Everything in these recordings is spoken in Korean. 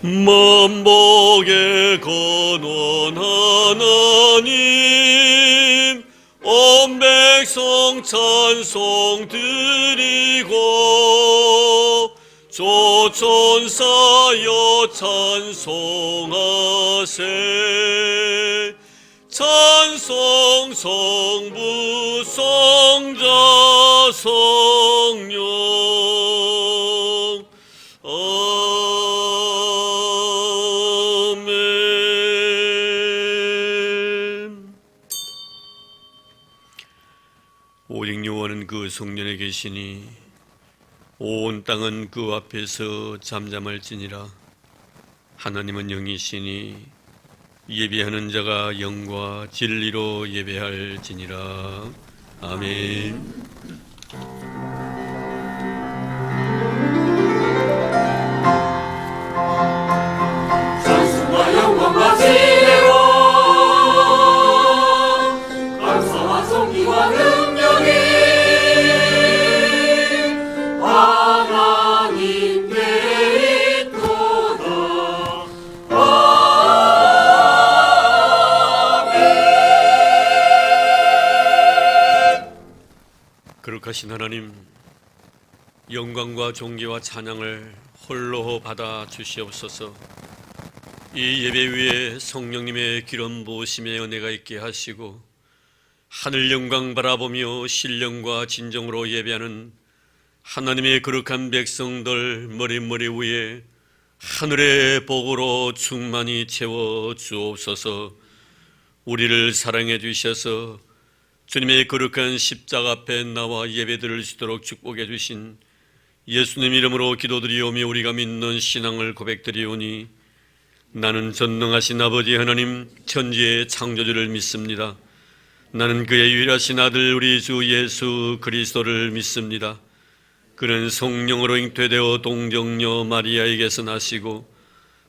만복의 근원 하나님, 온 백성 찬송 드리고 조천사여 찬송하세. 찬송 성부 성자 성령. 아멘. 오직 여호와는 그 성전에 계시니 온 땅은 그 앞에서 잠잠할지니라. 하나님은 영이시니 예배하는 자가 영과 진리로 예배할지니라. 아멘. 찬송과 영광과 지혜로 감사와 성기와 능력이 하나님께 있도다. 거룩하신 하나님, 영광과 존귀와 찬양을 홀로 받아 주시옵소서. 이 예배 위에 성령님의 기름 부으심의 은혜가 있게 하시고 하늘 영광 바라보며 신령과 진정으로 예배하는 하나님의 거룩한 백성들 머리 위에 하늘의 복으로 충만히 채워 주옵소서. 우리를 사랑해 주셔서 주님의 거룩한 십자가 앞에 나와 예배드릴 수 있도록 축복해 주신 예수님 이름으로 기도드리오며 우리가 믿는 신앙을 고백드리오니, 나는 전능하신 아버지 하나님 천지의 창조주를 믿습니다. 나는 그의 유일하신 아들 우리 주 예수 그리스도를 믿습니다. 그는 성령으로 잉태되어 동정녀 마리아에게서 나시고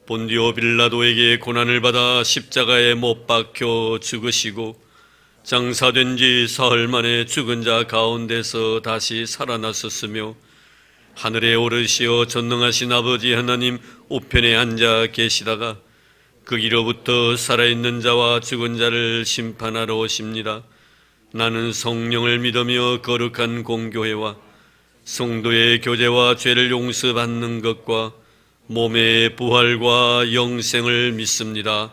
본디오 빌라도에게 고난을 받아 십자가에 못 박혀 죽으시고 장사된 지 사흘 만에 죽은 자 가운데서 다시 살아나셨으며 하늘에 오르시어 전능하신 아버지 하나님 우편에 앉아 계시다가 거기로부터 살아있는 자와 죽은 자를 심판하러 오십니다. 나는 성령을 믿으며 거룩한 공교회와 성도의 교제와 죄를 용서받는 것과 몸의 부활과 영생을 믿습니다.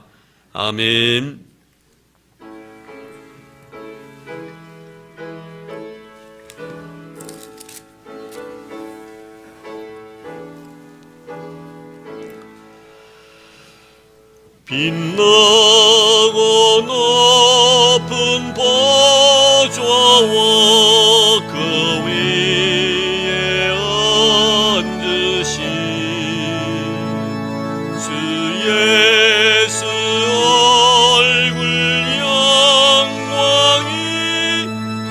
아멘. 빛나고 높은 보좌와 그 위에 앉으신 주 예수 얼굴 영광이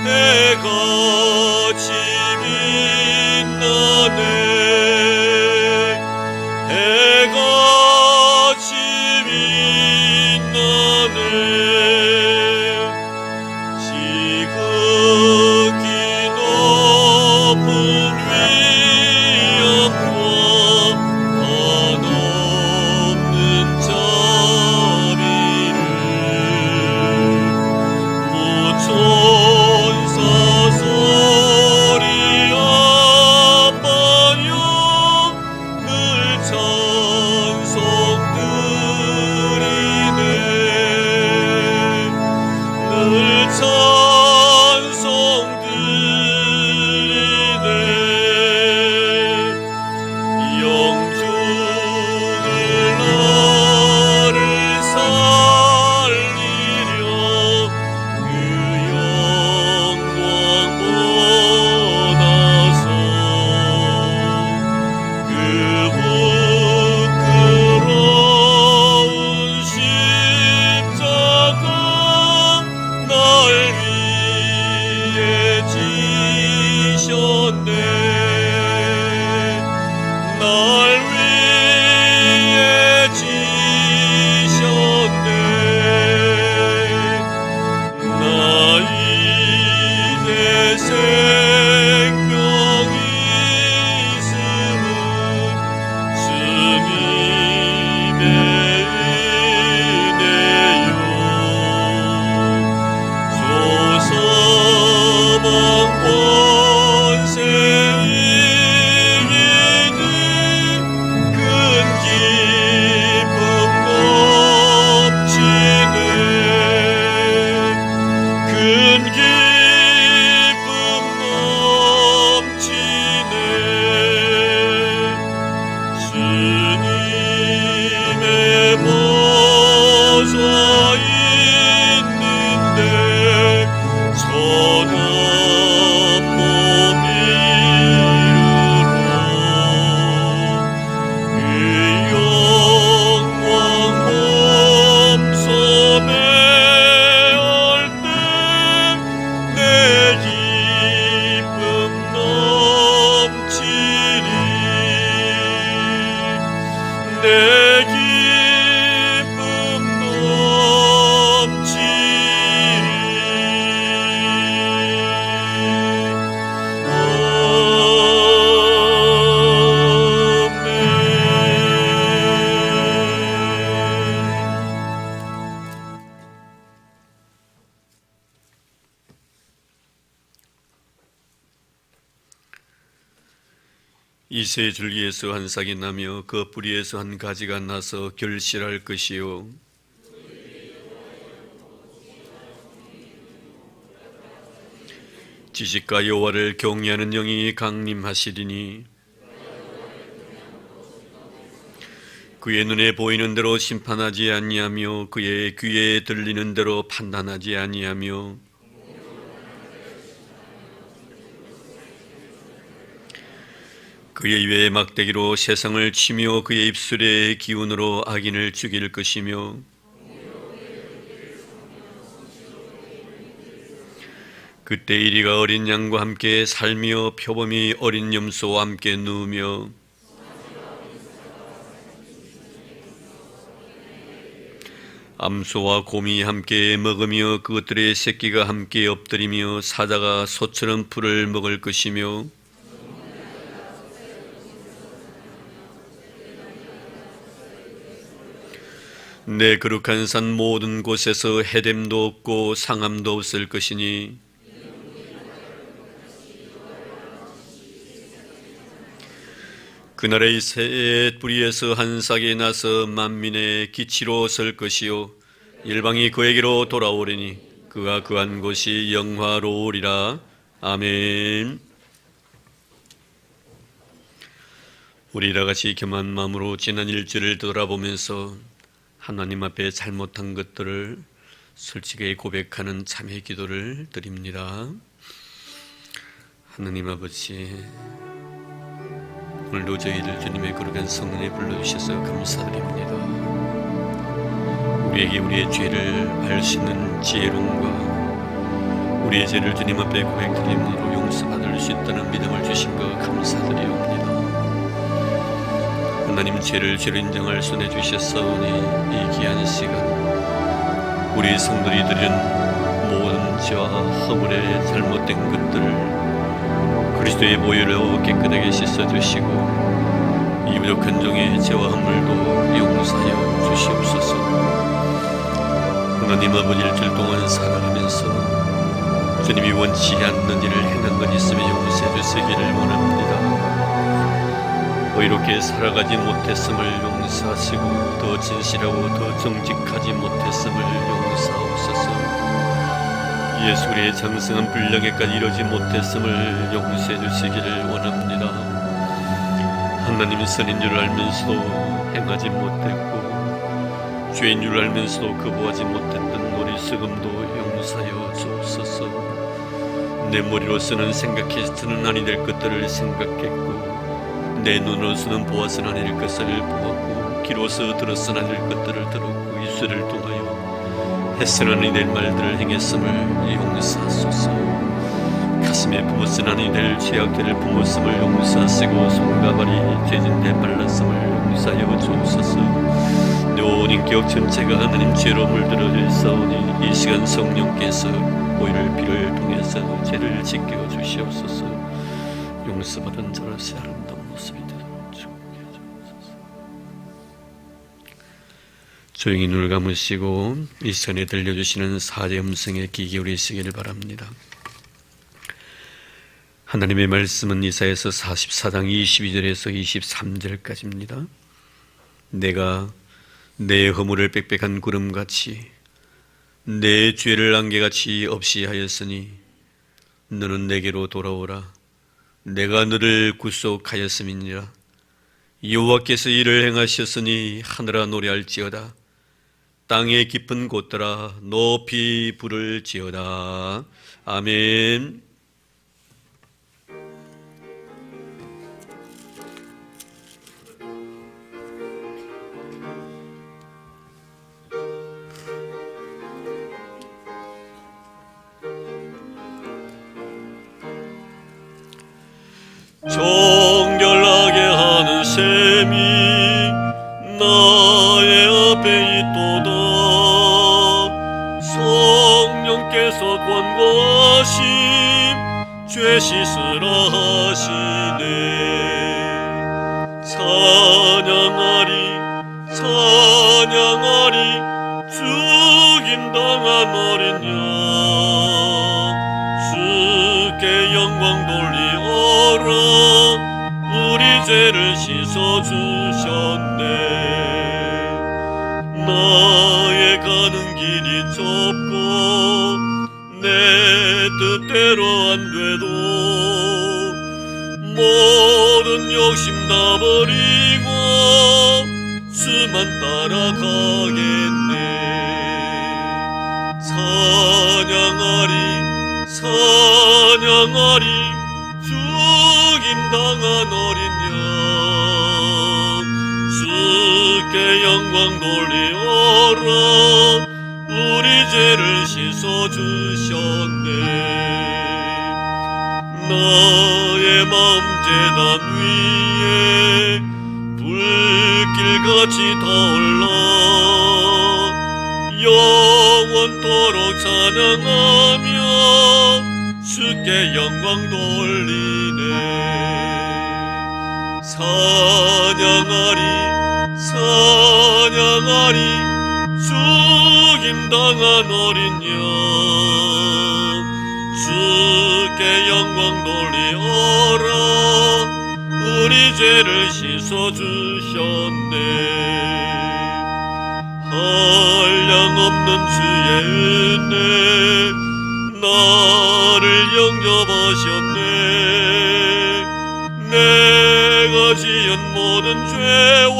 해같이 빛나네. 해같이 지극히 높은 위엄과 한없는 자비를 무천사 소리 이새 줄기에서 한 싹이 나며 그 뿌리에서 한 가지가 나서 결실할 것이요 지식과 여호와를 경외하는 영이 강림하시리니 그의 눈에 보이는 대로 심판하지 아니하며 그의 귀에 들리는 대로 판단하지 아니하며 그의 입에 막대기로 세상을 치며 그의 입술의 기운으로 악인을 죽일 것이며 그때 이리가 어린 양과 함께 살며 표범이 어린 염소와 함께 누우며 암소와 곰이 함께 먹으며 그것들의 새끼가 함께 엎드리며 사자가 소처럼 풀을 먹을 것이며 내 거룩한 산 모든 곳에서 해됨도 없고 상함도 없을 것이니 그날의 새 뿌리에서 한 싹이 나서 만민의 기치로 설 것이요 일방이 그에게로 돌아오리니 그가 거한 곳이 영화로우리라. 아멘. 우리 다같이 겸한 마음으로 지난 일주일을 돌아보면서 하나님 앞에 잘못한 것들을 솔직히 고백하는 참회 기도를 드립니다. 하나님 아버지, 오늘도 저희를 주님의 거룩한 성령에 불러주셔서 감사드립니다. 우리에게 우리의 죄를 알 수 있는 지혜로움과 우리의 죄를 주님 앞에 고백드림으로 용서받을 수 있다는 믿음을 주신 것 감사드리옵니다. 하나님, 죄를 죄로 인정할 수 내주셨사오니 이 귀한 시간 우리 성도들이 드린 모든 죄와 허물의 잘못된 것들을 그리스도의 보혈로 깨끗하게 씻어주시고 이 부족한 종의 죄와 허물도 용서하여 주시옵소서. 하나님 아버지, 일주일 동안 살아가면서 주님이 원치 않는 일을 행한 것 있으면 용서해 주시기를 원합니다. 의롭게 살아가지 못했음을 용서하시고 더 진실하고 더 정직하지 못했음을 용서하옵소서. 예수 우리의 장성한 분량에까지 이르지 못했음을 용서해 주시기를 원합니다. 하나님 선인 줄 알면서도 행하지 못했고 죄인 줄 알면서도 거부하지 못했던 어리석음도 용서하여 주옵소서. 내 머리로서는 생각해서는 아니 될 것들을 생각했고 내 눈으로서는 보아서는 아니 될 것을 보았고 귀로서 들었으나 아니 될 것들을 들었고 입술을 통하여 했으나 아니 될 말들을 행했음을 용서하소서. 가슴에 품었으나 아니 될 죄악들을 품었음을 용서하시고 손과 발이 죄진데 말랐음을 용서하여 주옵소서. 내 온 인격 전체가 하나님 죄로 물들어져 있사오니 이 시간 성령께서 보혈의 피를 통해서 죄를 지켜 주시옵소서. 용서받은 자로서의 아름다운 모습이 되도록 축복해 주옵소서. 조용히 눈을 감으시고 이 시간에 들려주시는 사제 음성에 귀 기울이시기를 바랍니다. 하나님의 말씀은 이사야서 44장 22절에서 23절까지입니다. 내가 내 허물을 빽빽한 구름같이 내 죄를 안개같이 없이 하였으니 너는 내게로 돌아오라. 내가 너를 구속하였음이니라. 여호와께서 이를 행하셨으니 하늘아 노래할지어다. 땅의 깊은 곳들아 높이 부를지어다. 아멘. 정결하게 하는 셈이 나의 앞에 있도다. 성령께서 권고하심 죄 씻으라 하시네. 찬양하리 찬양하리 죽임당한 어린 양 주께 영광 돌리어라. 우리 죄를 씻어주셨네. 나의 가는 길이 좁고 내 뜻대로 안 돼도 모든 욕심 다 버리고 주만 따라가겠네. 찬양하리 찬양하리 죽임당한 어린 양 주께 영광 돌리어라. 우리 죄를 씻어주셨네. 나의 마음 제단 위에 불길같이 타올라 영원토록 찬양하며 주께 영광 돌리네. 찬양하리 찬양하리 죽임당한 어린 양 주께 영광 돌리어라. 우리 죄를 씻어주셨네. 한량없는 주의 은혜 나를 영접하셨네. 내가 지은 모든 죄와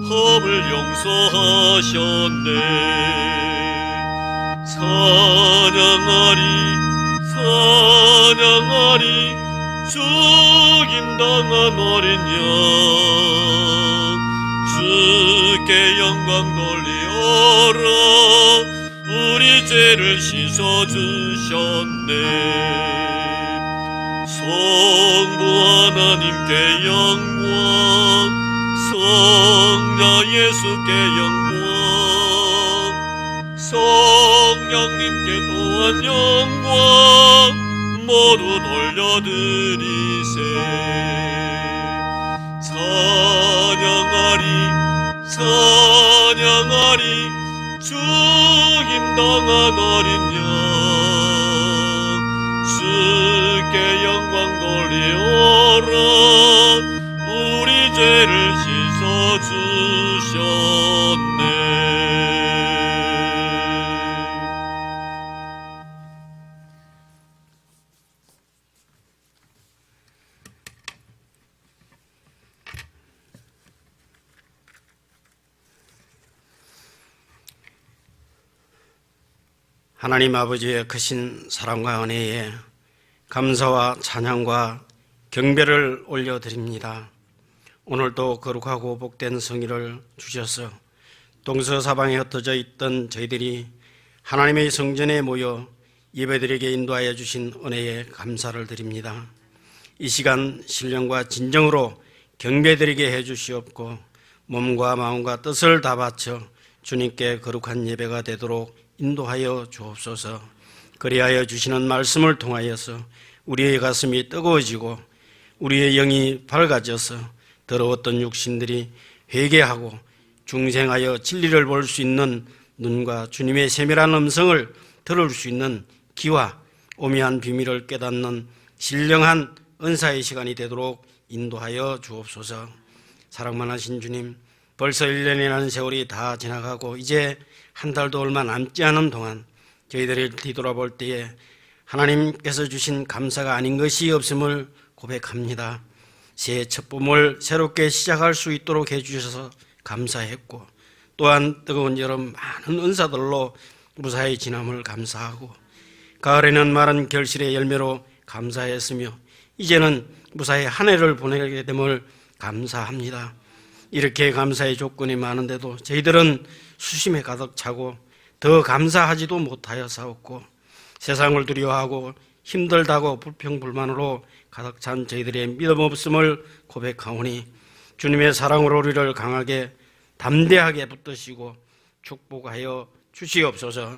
허물 용서하셨네. 찬양하리 찬양하리 죽임당한 어린 양 주께 영광 돌리어라. 우리 죄를 씻어주셨네. 성부 하나님께 영광 성자 예수께 영광 성령님께 또한 영광 모두 돌려드리세. 찬양하리 찬양하리 죽임당한 어린 양 주께 영광 돌리어라. 우리 죄를 씻어주셨네. 하나님 아버지의 크신 사랑과 은혜에 감사와 찬양과 경배를 올려드립니다. 오늘도 거룩하고 복된 성의를 주셔서 동서사방에 흩어져 있던 저희들이 하나님의 성전에 모여 예배드리게 인도하여 주신 은혜에 감사를 드립니다. 이 시간 신령과 진정으로 경배드리게 해주시옵고 몸과 마음과 뜻을 다 바쳐 주님께 거룩한 예배가 되도록 인도하여 주옵소서. 그리하여 주시는 말씀을 통하여서 우리의 가슴이 뜨거워지고 우리의 영이 밝아져서 더러웠던 육신들이 회개하고 중생하여 진리를 볼 수 있는 눈과 주님의 세밀한 음성을 들을 수 있는 귀와 오묘한 비밀을 깨닫는 신령한 은사의 시간이 되도록 인도하여 주옵소서. 사랑 많으신 주님, 벌써 1년이라는 세월이 다 지나가고 이제 한 달도 얼마 남지 않은 동안 저희들을 뒤돌아볼 때에 하나님께서 주신 감사가 아닌 것이 없음을 고백합니다. 새해 첫 봄을 새롭게 시작할 수 있도록 해주셔서 감사했고, 또한 뜨거운 여름 많은 은사들로 무사히 지남을 감사하고, 가을에는 마른 결실의 열매로 감사했으며 이제는 무사히 한 해를 보내게 됨을 감사합니다. 이렇게 감사의 조건이 많은데도 저희들은 수심에 가득 차고 더 감사하지도 못하여 싸웠고, 세상을 두려워하고 힘들다고 불평불만으로 가득 찬 저희들의 믿음 없음을 고백하오니 주님의 사랑으로 우리를 강하게 담대하게 붙드시고 축복하여 주시옵소서.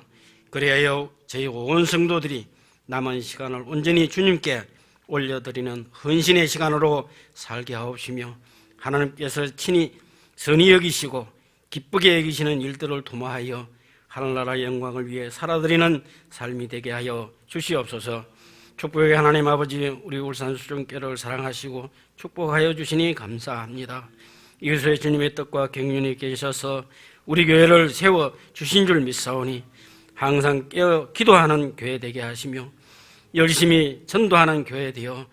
그리하여 저희 온 성도들이 남은 시간을 온전히 주님께 올려드리는 헌신의 시간으로 살게 하옵시며, 하나님께서 친히 선히 여기시고 기쁘게 여기시는 일들을 도모하여 하늘나라의 영광을 위해 살아드리는 삶이 되게 하여 주시옵소서. 축복의 하나님 아버지, 우리 울산 수종교를 사랑하시고 축복하여 주시니 감사합니다. 이웃에 주님의 뜻과 경륜이 계셔서 우리 교회를 세워 주신 줄 믿사오니 항상 깨어 기도하는 교회 되게 하시며 열심히 전도하는 교회 되어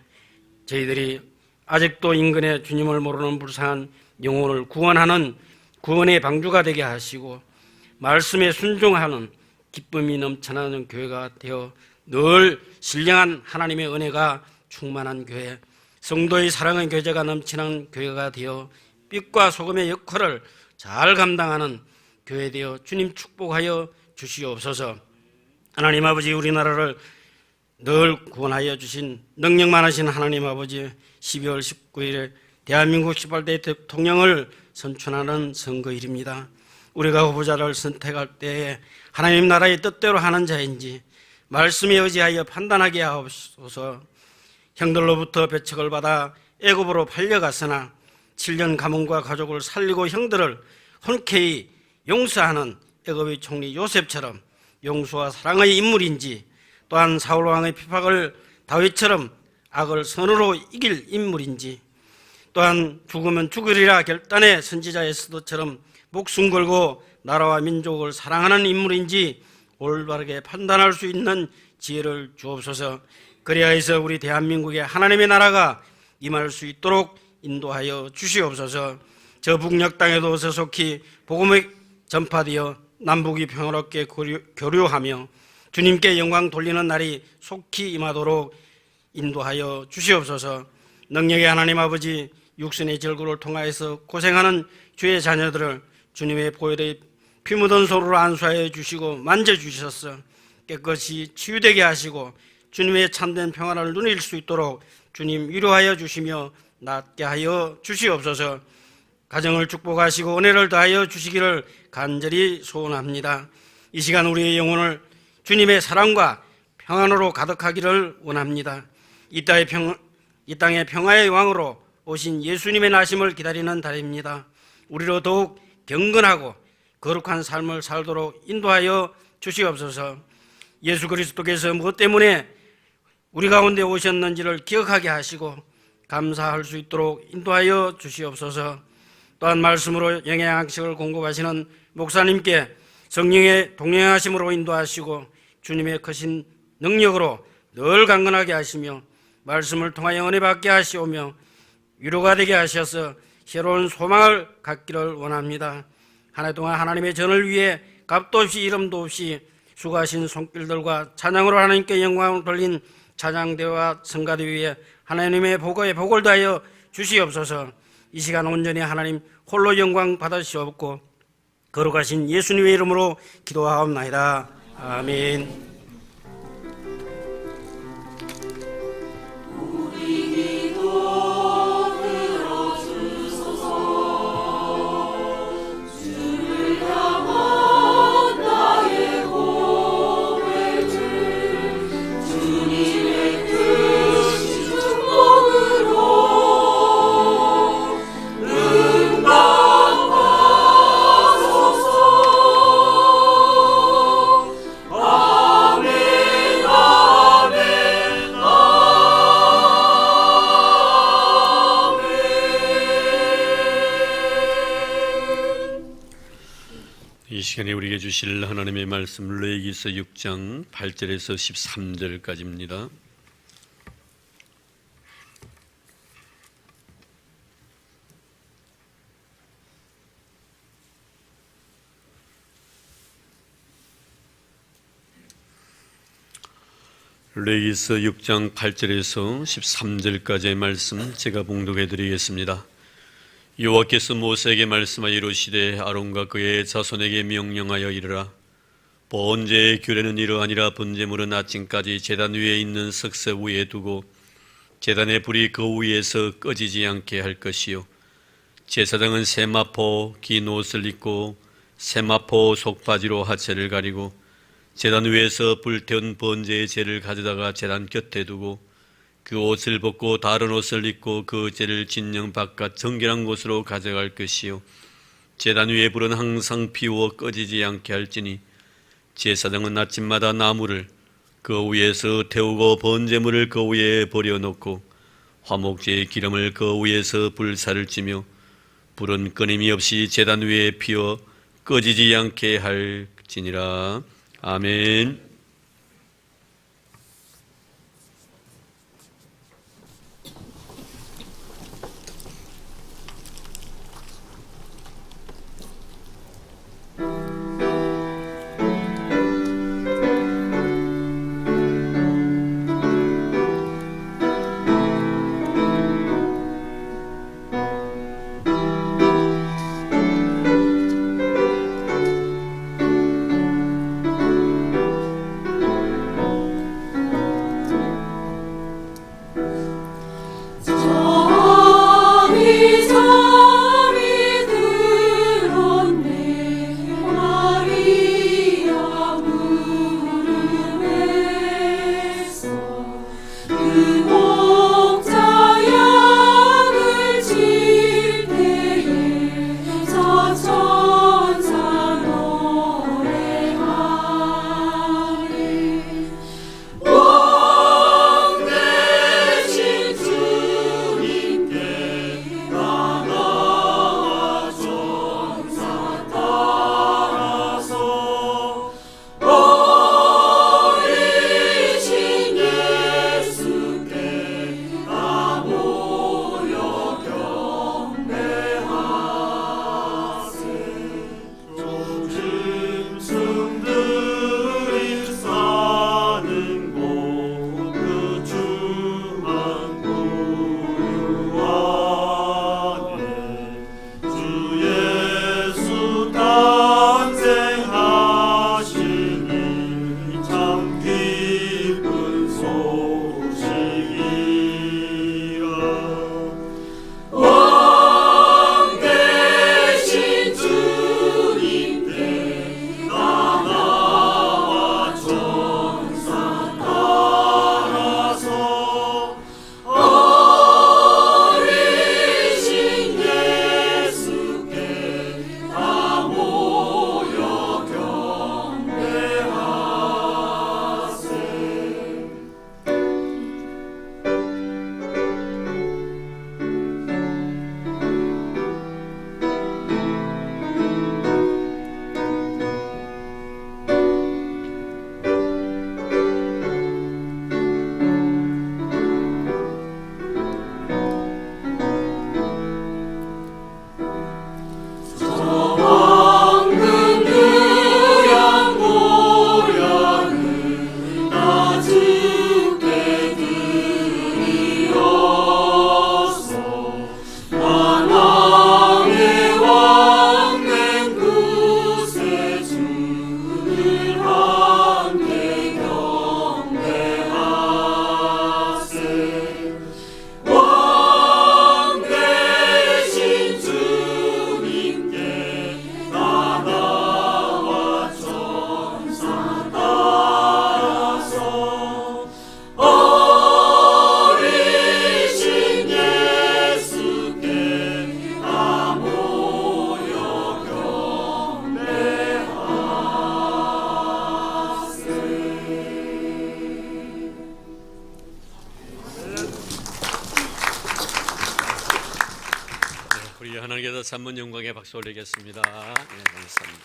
저희들이 아직도 인근에 주님을 모르는 불쌍한 영혼을 구원하는 구원의 방주가 되게 하시고 말씀에 순종하는 기쁨이 넘쳐나는 교회가 되어 늘 신령한 하나님의 은혜가 충만한 교회, 성도의 사랑의 교제가 넘치는 교회가 되어 빛과 소금의 역할을 잘 감당하는 교회 되어 주님 축복하여 주시옵소서. 하나님 아버지, 우리나라를 늘 구원하여 주신 능력 많으신 하나님 아버지, 12월 19일에 대한민국 18대 대통령을 선출하는 선거일입니다. 우리가 후보자를 선택할 때에 하나님 나라의 뜻대로 하는 자인지 말씀에 의지하여 판단하게 하옵소서. 형들로부터 배척을 받아 애굽으로 팔려갔으나 7년 가문과 가족을 살리고 형들을 흔쾌히 용서하는 애굽의 총리 요셉처럼 용서와 사랑의 인물인지, 또한 사울왕의 핍박을 다윗처럼 악을 선으로 이길 인물인지, 또한 죽으면 죽으리라 결단의 선지자 에스더처럼 목숨 걸고 나라와 민족을 사랑하는 인물인지 올바르게 판단할 수 있는 지혜를 주옵소서. 그리하여서 우리 대한민국의 하나님의 나라가 임할 수 있도록 인도하여 주시옵소서. 저 북녘 땅에도 서속히 복음이 전파되어 남북이 평화롭게 교류하며 주님께 영광 돌리는 날이 속히 임하도록 인도하여 주시옵소서. 능력의 하나님 아버지, 육신의 절구를 통하여서 고생하는 주의 자녀들을 주님의 보혈의 피 묻은 손으로 안수하여 주시고 만져주셔서 깨끗이 치유되게 하시고 주님의 참된 평화를 누릴 수 있도록 주님 위로하여 주시며 낫게 하여 주시옵소서. 가정을 축복하시고 은혜를 더하여 주시기를 간절히 소원합니다. 이 시간 우리의 영혼을 주님의 사랑과 평안으로 가득하기를 원합니다. 이 땅의 평화의 왕으로 오신 예수님의 나심을 기다리는 달입니다. 우리로 더욱 경건하고 거룩한 삶을 살도록 인도하여 주시옵소서. 예수 그리스도께서 무엇 때문에 우리 가운데 오셨는지를 기억하게 하시고 감사할 수 있도록 인도하여 주시옵소서. 또한 말씀으로 영양식을 공급하시는 목사님께 성령의 동행하심으로 인도하시고 주님의 크신 능력으로 늘 강건하게 하시며 말씀을 통하여 은혜 받게 하시오며 위로가 되게 하셔서 새로운 소망을 갖기를 원합니다. 한 해 동안 하나님의 전을 위해 값도 없이 이름도 없이 수고하신 손길들과 찬양으로 하나님께 영광을 돌린 찬양대와 성가대 위에 하나님의 복을 다하여 주시옵소서. 이 시간 온전히 하나님 홀로 영광 받으시옵고 거룩하신 예수님의 이름으로 기도하옵나이다. 아멘. 아 시간에 우리에게 주실 하나님의 말씀 레위기서 6장 8절에서 13절까지입니다. 레위기서 6장 8절에서 13절까지의 말씀 제가 봉독해 드리겠습니다. 여호와께서 모세에게 말씀하여 이르시되 아론과 그의 자손에게 명령하여 이르라. 번제의 규례는 이러하니라. 번제물은 아침까지 제단 위에 있는 석쇠 위에 두고 제단의 불이 그 위에서 꺼지지 않게 할 것이요, 제사장은 세마포 긴 옷을 입고 세마포 속바지로 하체를 가리고 제단 위에서 불태운 번제의 재를 가져다가 제단 곁에 두고 그 옷을 벗고 다른 옷을 입고 그 재를 진영 바깥 정결한 곳으로 가져갈 것이요, 제단 위에 불은 항상 피워 꺼지지 않게 할지니 제사장은 아침마다 나무를 그 위에서 태우고 번제물을 그 위에 버려놓고 화목제의 기름을 그 위에서 불사를 찌며 불은 끊임이 없이 제단 위에 피워 꺼지지 않게 할지니라. 아멘. 우리 하나님께서 삼문 영광의 박수 올리겠습니다. 네, 감사합니다.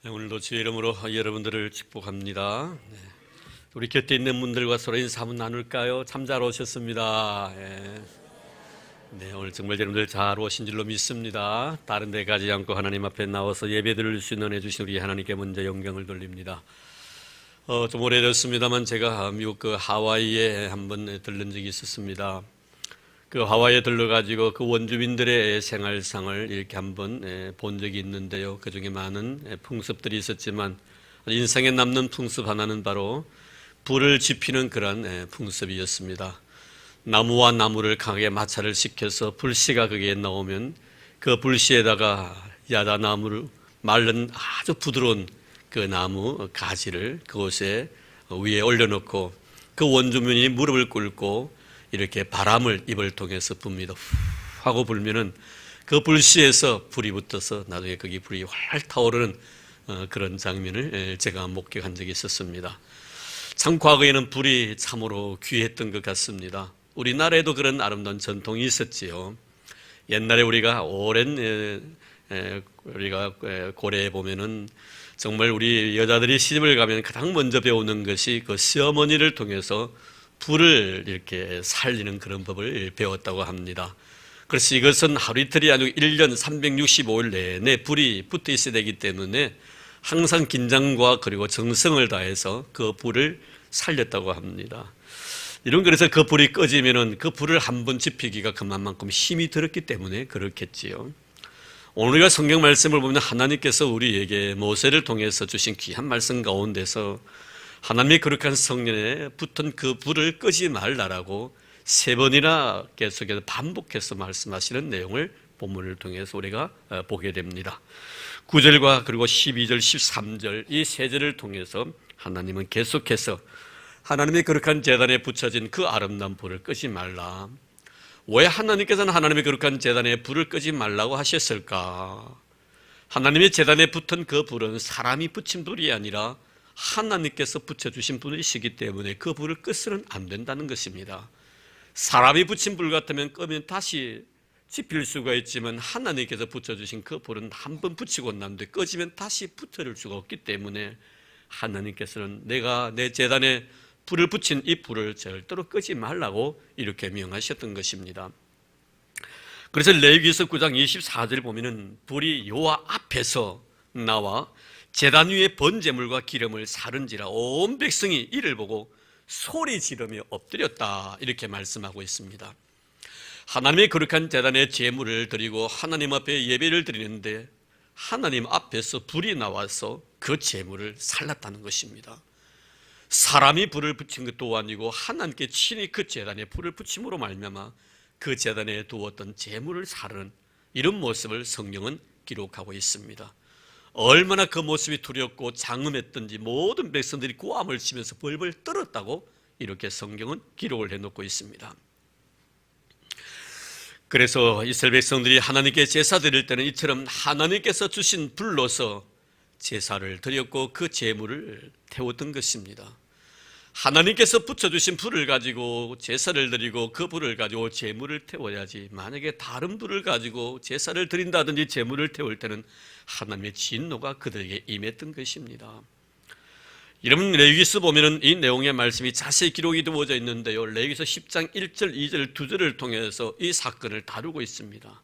오늘도 주의 이름으로 여러분들을 축복합니다. 우리 곁에 있는 분들과 서로 인사 한번 나눌까요? 참 잘 오셨습니다. 네, 오늘 정말 여러분들 잘 오신 줄로 믿습니다. 다른 데 가지 않고 하나님 앞에 나와서 예배드릴 수 있는 은혜 주신 우리 하나님께 먼저 영광을 돌립니다. 좀 오래됐습니다만 제가 미국 하와이에 한번 들른 적이 있었습니다. 그 하와이에 들러가지고 그 원주민들의 생활상을 이렇게 한번 본 적이 있는데요. 그 중에 많은 풍습들이 있었지만 인상에 남는 풍습 하나는 바로 불을 지피는 그런 풍습이었습니다. 나무와 나무를 강하게 마찰을 시켜서 불씨가 거기에 나오면 그 불씨에다가 야자나무를 말른 아주 부드러운 그 나무 가지를 그곳에 위에 올려놓고 그 원주민이 무릎을 꿇고 이렇게 바람을 입을 통해서 붑니다. 후 하고 불면은 그 불씨에서 불이 붙어서 나중에 거기 불이 활 타오르는 그런 장면을 제가 목격한 적이 있었습니다. 참 과거에는 불이 참으로 귀했던 것 같습니다. 우리나라에도 그런 아름다운 전통이 있었지요. 옛날에 우리가 오랜 우리가 고려해 보면은 정말 우리 여자들이 시집을 가면 가장 먼저 배우는 것이 그 시어머니를 통해서 불을 이렇게 살리는 그런 법을 배웠다고 합니다. 그래서 이것은 하루 이틀이 아니고 1년 365일 내내 불이 붙어 있어야 되기 때문에 항상 긴장과 그리고 정성을 다해서 그 불을 살렸다고 합니다. 이런 그래서 그 불이 꺼지면은 그 불을 한 번 지피기가 그만큼 힘이 들었기 때문에 그렇겠지요. 오늘 우리가 성경 말씀을 보면 하나님께서 우리에게 모세를 통해서 주신 귀한 말씀 가운데서 하나님의 거룩한 성전에 붙은 그 불을 끄지 말라라고 3번이나 계속해서 반복해서 말씀하시는 내용을 본문을 통해서 우리가 보게 됩니다. 9절과 그리고 12절, 13절 이 3절을 통해서 하나님은 계속해서 하나님의 거룩한 제단에 붙여진 그 아름다운 불을 끄지 말라. 왜 하나님께서는 하나님의 거룩한 제단에 불을 끄지 말라고 하셨을까? 하나님의 제단에 붙은 그 불은 사람이 붙인 불이 아니라 하나님께서 붙여주신 불이시기 때문에 그 불을 끄서는 안 된다는 것입니다. 사람이 붙인 불 같으면 끄면 다시 지필 수가 있지만 하나님께서 붙여주신 그 불은 한 번 붙이고 난 뒤에 꺼지면 다시 붙어질 수가 없기 때문에 하나님께서는 내가 내 제단에 불을 붙인 이 불을 절대로 끄지 말라고 이렇게 명하셨던 것입니다. 그래서 레위기서 9장 24절 보면은 불이 여호와 앞에서 나와 제단 위에 번제물과 기름을 사른지라 온 백성이 이를 보고 소리 지르며 엎드렸다 이렇게 말씀하고 있습니다. 하나님의 거룩한 제단에 제물을 드리고 하나님 앞에 예배를 드리는데 하나님 앞에서 불이 나와서 그 제물을 살랐다는 것입니다. 사람이 불을 붙인 것도 아니고 하나님께 친히 그 제단에 불을 붙임으로 말미암아 그 제단에 두었던 제물을 사르는 이런 모습을 성경은 기록하고 있습니다. 얼마나 그 모습이 두렵고 장엄했던지 모든 백성들이 고함을 치면서 벌벌 떨었다고 이렇게 성경은 기록을 해놓고 있습니다. 그래서 이스라엘 백성들이 하나님께 제사 드릴 때는 이처럼 하나님께서 주신 불로서 제사를 드렸고 그 제물을 태웠던 것입니다. 하나님께서 붙여주신 불을 가지고 제사를 드리고 그 불을 가지고 제물을 태워야지 만약에 다른 불을 가지고 제사를 드린다든지 제물을 태울 때는 하나님의 진노가 그들에게 임했던 것입니다. 여러분 레위기서 보면은 이 내용의 말씀이 자세히 기록이 되어져 있는데요. 레위기서 10장 1절, 2절, 2절을 통해서 이 사건을 다루고 있습니다.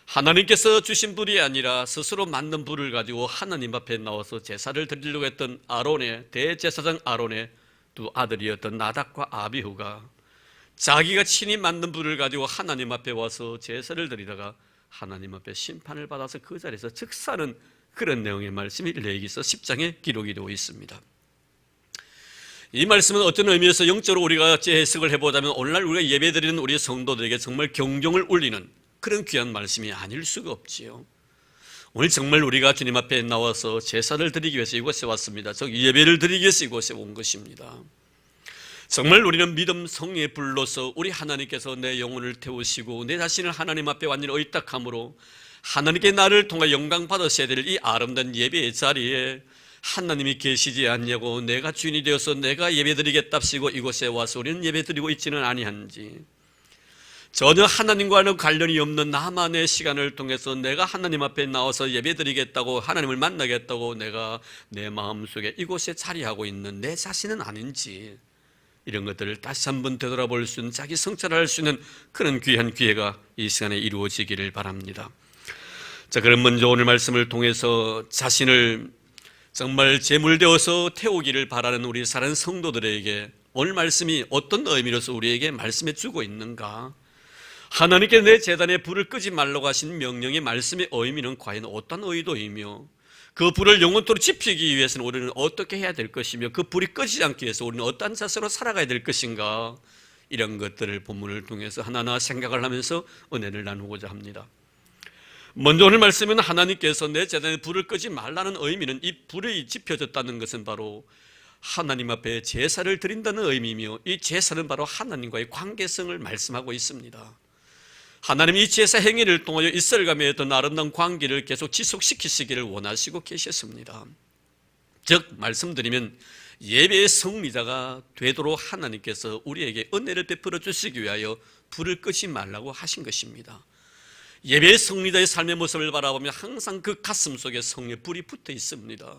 하나님께서 주신 불이 아니라 스스로 만든 불을 가지고 하나님 앞에 나와서 제사를 드리려고 했던 아론의 대제사장 아론의 두 아들이었던 나답과 아비후가 자기가 친히 만든 불을 가지고 하나님 앞에 와서 제사를 드리다가 하나님 앞에 심판을 받아서 그 자리에서 즉사는 그런 내용의 말씀이 레위기서 10장에 기록이 되어 있습니다. 이 말씀은 어떤 의미에서 영적으로 우리가 재해석을 해보자면 오늘날 우리가 예배드리는 우리 성도들에게 정말 경종을 울리는 그런 귀한 말씀이 아닐 수가 없지요. 오늘 정말 우리가 주님 앞에 나와서 제사를 드리기 위해서 이곳에 왔습니다. 즉 예배를 드리기 위해서 이곳에 온 것입니다. 정말 우리는 믿음 성령의 불로서 우리 하나님께서 내 영혼을 태우시고 내 자신을 하나님 앞에 완전히 의탁함으로 하나님께 나를 통해 영광 받으셔야 될 이 아름다운 예배의 자리에 하나님이 계시지 않냐고 내가 주인이 되어서 내가 예배드리겠답시고 이곳에 와서 우리는 예배드리고 있지는 아니한지 전혀 하나님과는 관련이 없는 나만의 시간을 통해서 내가 하나님 앞에 나와서 예배드리겠다고, 하나님을 만나겠다고 내가 내 마음속에 이곳에 자리하고 있는 내 자신은 아닌지, 이런 것들을 다시 한번 되돌아볼 수 있는, 자기 성찰할 수 있는 그런 귀한 기회가 이 시간에 이루어지기를 바랍니다. 자, 그럼 먼저 오늘 말씀을 통해서 자신을 정말 제물되어서 태우기를 바라는 우리 사랑하는 성도들에게 오늘 말씀이 어떤 의미로서 우리에게 말씀해 주고 있는가, 하나님께 내 제단에 불을 끄지 말라고 하신 명령의 말씀의 의미는 과연 어떤 의도이며, 그 불을 영원토록 지피기 위해서는 우리는 어떻게 해야 될 것이며, 그 불이 꺼지지 않기 위해서 우리는 어떤 자세로 살아가야 될 것인가, 이런 것들을 본문을 통해서 하나하나 생각을 하면서 은혜를 나누고자 합니다. 먼저 오늘 말씀은 하나님께서 내 제단에 불을 끄지 말라는 의미는, 이 불이 지펴졌다는 것은 바로 하나님 앞에 제사를 드린다는 의미이며, 이 제사는 바로 하나님과의 관계성을 말씀하고 있습니다. 하나님이 이 제사 행위를 통하여 이스라엘과 맺었던 아름다운 관계를 계속 지속시키시기를 원하시고 계셨습니다. 즉 말씀드리면 예배의 승리자가 되도록 하나님께서 우리에게 은혜를 베풀어 주시기 위하여 불을 끄지 말라고 하신 것입니다. 예배의 승리자의 삶의 모습을 바라보면 항상 그 가슴 속에 성령의 불이 붙어 있습니다.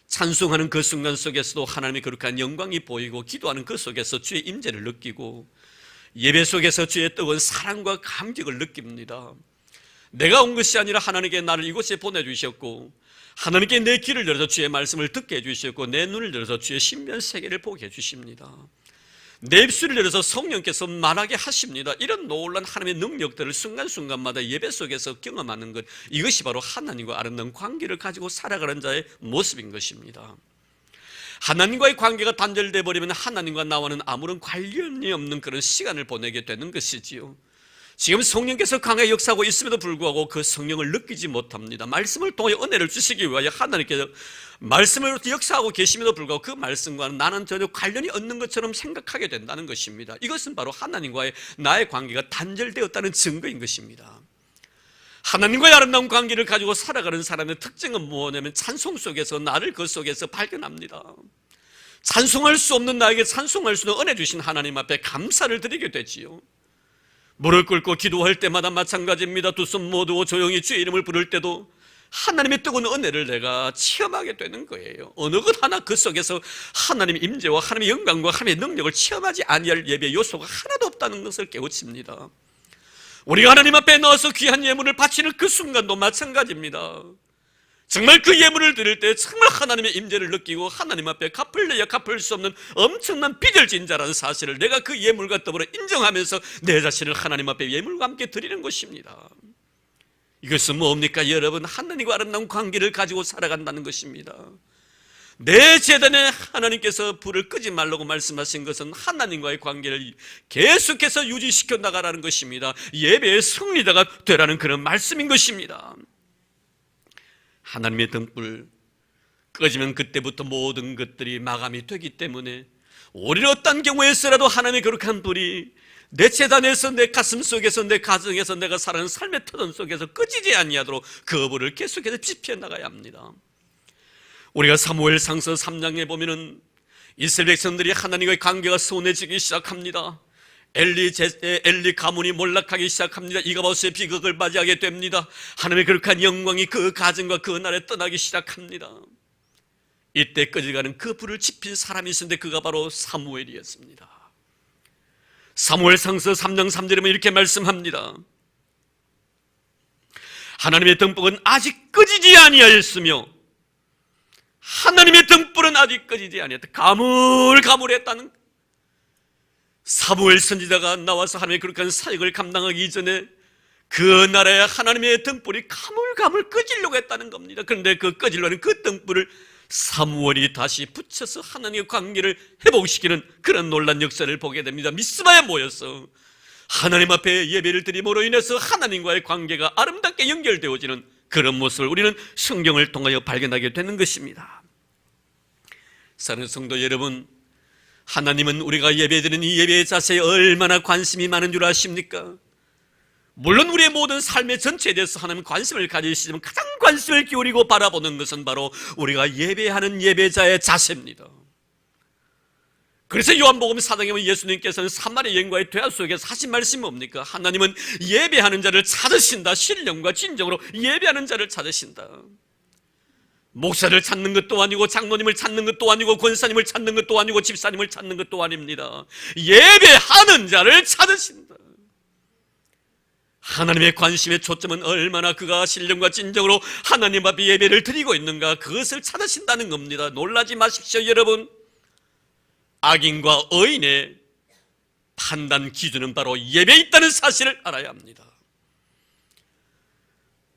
찬송하는 그 순간 속에서도 하나님의 거룩한 영광이 보이고, 기도하는 그 속에서 주의 임재를 느끼고, 예배 속에서 주의 뜨거운 사랑과 감격을 느낍니다. 내가 온 것이 아니라 하나님께 나를 이곳에 보내주셨고, 하나님께 내 귀를 열어서 주의 말씀을 듣게 해주셨고, 내 눈을 열어서 주의 신비한 세계를 보게 해주십니다. 내 입술을 열어서 성령께서 말하게 하십니다. 이런 놀라운 하나님의 능력들을 순간순간마다 예배 속에서 경험하는 것, 이것이 바로 하나님과 아름다운 관계를 가지고 살아가는 자의 모습인 것입니다. 하나님과의 관계가 단절되어 버리면 하나님과 나와는 아무런 관련이 없는 그런 시간을 보내게 되는 것이지요. 지금 성령께서 강하게 역사하고 있음에도 불구하고 그 성령을 느끼지 못합니다. 말씀을 통해 은혜를 주시기 위하여 하나님께서 말씀을 역사하고 계심에도 불구하고 그 말씀과는 나는 전혀 관련이 없는 것처럼 생각하게 된다는 것입니다. 이것은 바로 하나님과의 나의 관계가 단절되었다는 증거인 것입니다. 하나님과의 아름다운 관계를 가지고 살아가는 사람의 특징은 뭐냐면, 찬송 속에서 나를 그 속에서 발견합니다. 찬송할 수 없는 나에게 찬송할 수 있는 은혜 주신 하나님 앞에 감사를 드리게 되지요. 무릎 꿇고 기도할 때마다 마찬가지입니다. 두 손 모두 조용히 주의 이름을 부를 때도 하나님의 뜨거운 은혜를 내가 체험하게 되는 거예요. 어느 것 하나 그 속에서 하나님의 임재와 하나님의 영광과 하나님의 능력을 체험하지 아니할 예배 요소가 하나도 없다는 것을 깨우칩니다. 우리가 하나님 앞에 나와서 귀한 예물을 바치는 그 순간도 마찬가지입니다. 정말 그 예물을 드릴 때 정말 하나님의 임재를 느끼고, 하나님 앞에 갚을래야 갚을 수 없는 엄청난 빚을 진 자라는 사실을 내가 그 예물과 더불어 인정하면서 내 자신을 하나님 앞에 예물과 함께 드리는 것입니다. 이것은 뭡니까 여러분? 하나님과 아름다운 관계를 가지고 살아간다는 것입니다. 내 제단에 하나님께서 불을 끄지 말라고 말씀하신 것은 하나님과의 관계를 계속해서 유지시켜 나가라는 것입니다. 예배의 승리자가 되라는 그런 말씀인 것입니다. 하나님의 등불 꺼지면 그때부터 모든 것들이 마감이 되기 때문에, 우리는 어떤 경우에서라도 하나님의 거룩한 불이 내 제단에서, 내 가슴 속에서, 내 가정에서, 내가 살아가는 삶의 터전 속에서 꺼지지 아니하도록 그 불을 계속해서 지펴 나가야 합니다. 우리가 사무엘상서 3장에 보면은 이스라엘 백성들이 하나님과의 관계가 소원해지기 시작합니다. 엘리 가문이 몰락하기 시작합니다. 이가바스의 비극을 맞이하게 됩니다. 하나님의 거룩한 영광이 그 가정과 그 나라에 떠나기 시작합니다. 이때 꺼져가는 그 불을 지핀 사람이 있었는데 그가 바로 사무엘이었습니다. 사무엘상서 3장 3절에 보면 이렇게 말씀합니다. 하나님의 등불은 아직 꺼지지 아니하였으며, 하나님의 등불은 아직 꺼지지 아니했다. 가물가물했다는, 사무엘 선지자가 나와서 하나님의 거룩한 사역을 감당하기 이전에 그 나라에 하나님의 등불이 가물가물 꺼지려고 했다는 겁니다. 그런데 그 꺼지려는 그 등불을 사무엘이 다시 붙여서 하나님의 관계를 회복시키는 그런 놀란 역사를 보게 됩니다. 미스바에 모여서 하나님 앞에 예배를 드림으로 인해서 하나님과의 관계가 아름답게 연결되어지는 그런 모습을 우리는 성경을 통하여 발견하게 되는 것입니다. 사랑하는 성도 여러분, 하나님은 우리가 예배드리는 이 예배의 자세에 얼마나 관심이 많은 줄 아십니까? 물론 우리의 모든 삶의 전체에 대해서 하나님 관심을 가지시지만 가장 관심을 기울이고 바라보는 것은 바로 우리가 예배하는 예배자의 자세입니다. 그래서 요한복음 4장에 보면 예수님께서는 사마리아 여인과의 대화 속에서 하신 말씀이 뭡니까? 하나님은 예배하는 자를 찾으신다. 신령과 진정으로 예배하는 자를 찾으신다. 목사를 찾는 것도 아니고 장로님을 찾는 것도 아니고 권사님을 찾는 것도 아니고 집사님을 찾는 것도 아닙니다. 예배하는 자를 찾으신다. 하나님의 관심의 초점은 얼마나 그가 신령과 진정으로 하나님 앞에 예배를 드리고 있는가, 그것을 찾으신다는 겁니다. 놀라지 마십시오, 여러분. 악인과 의인의 판단 기준은 바로 예배에 있다는 사실을 알아야 합니다.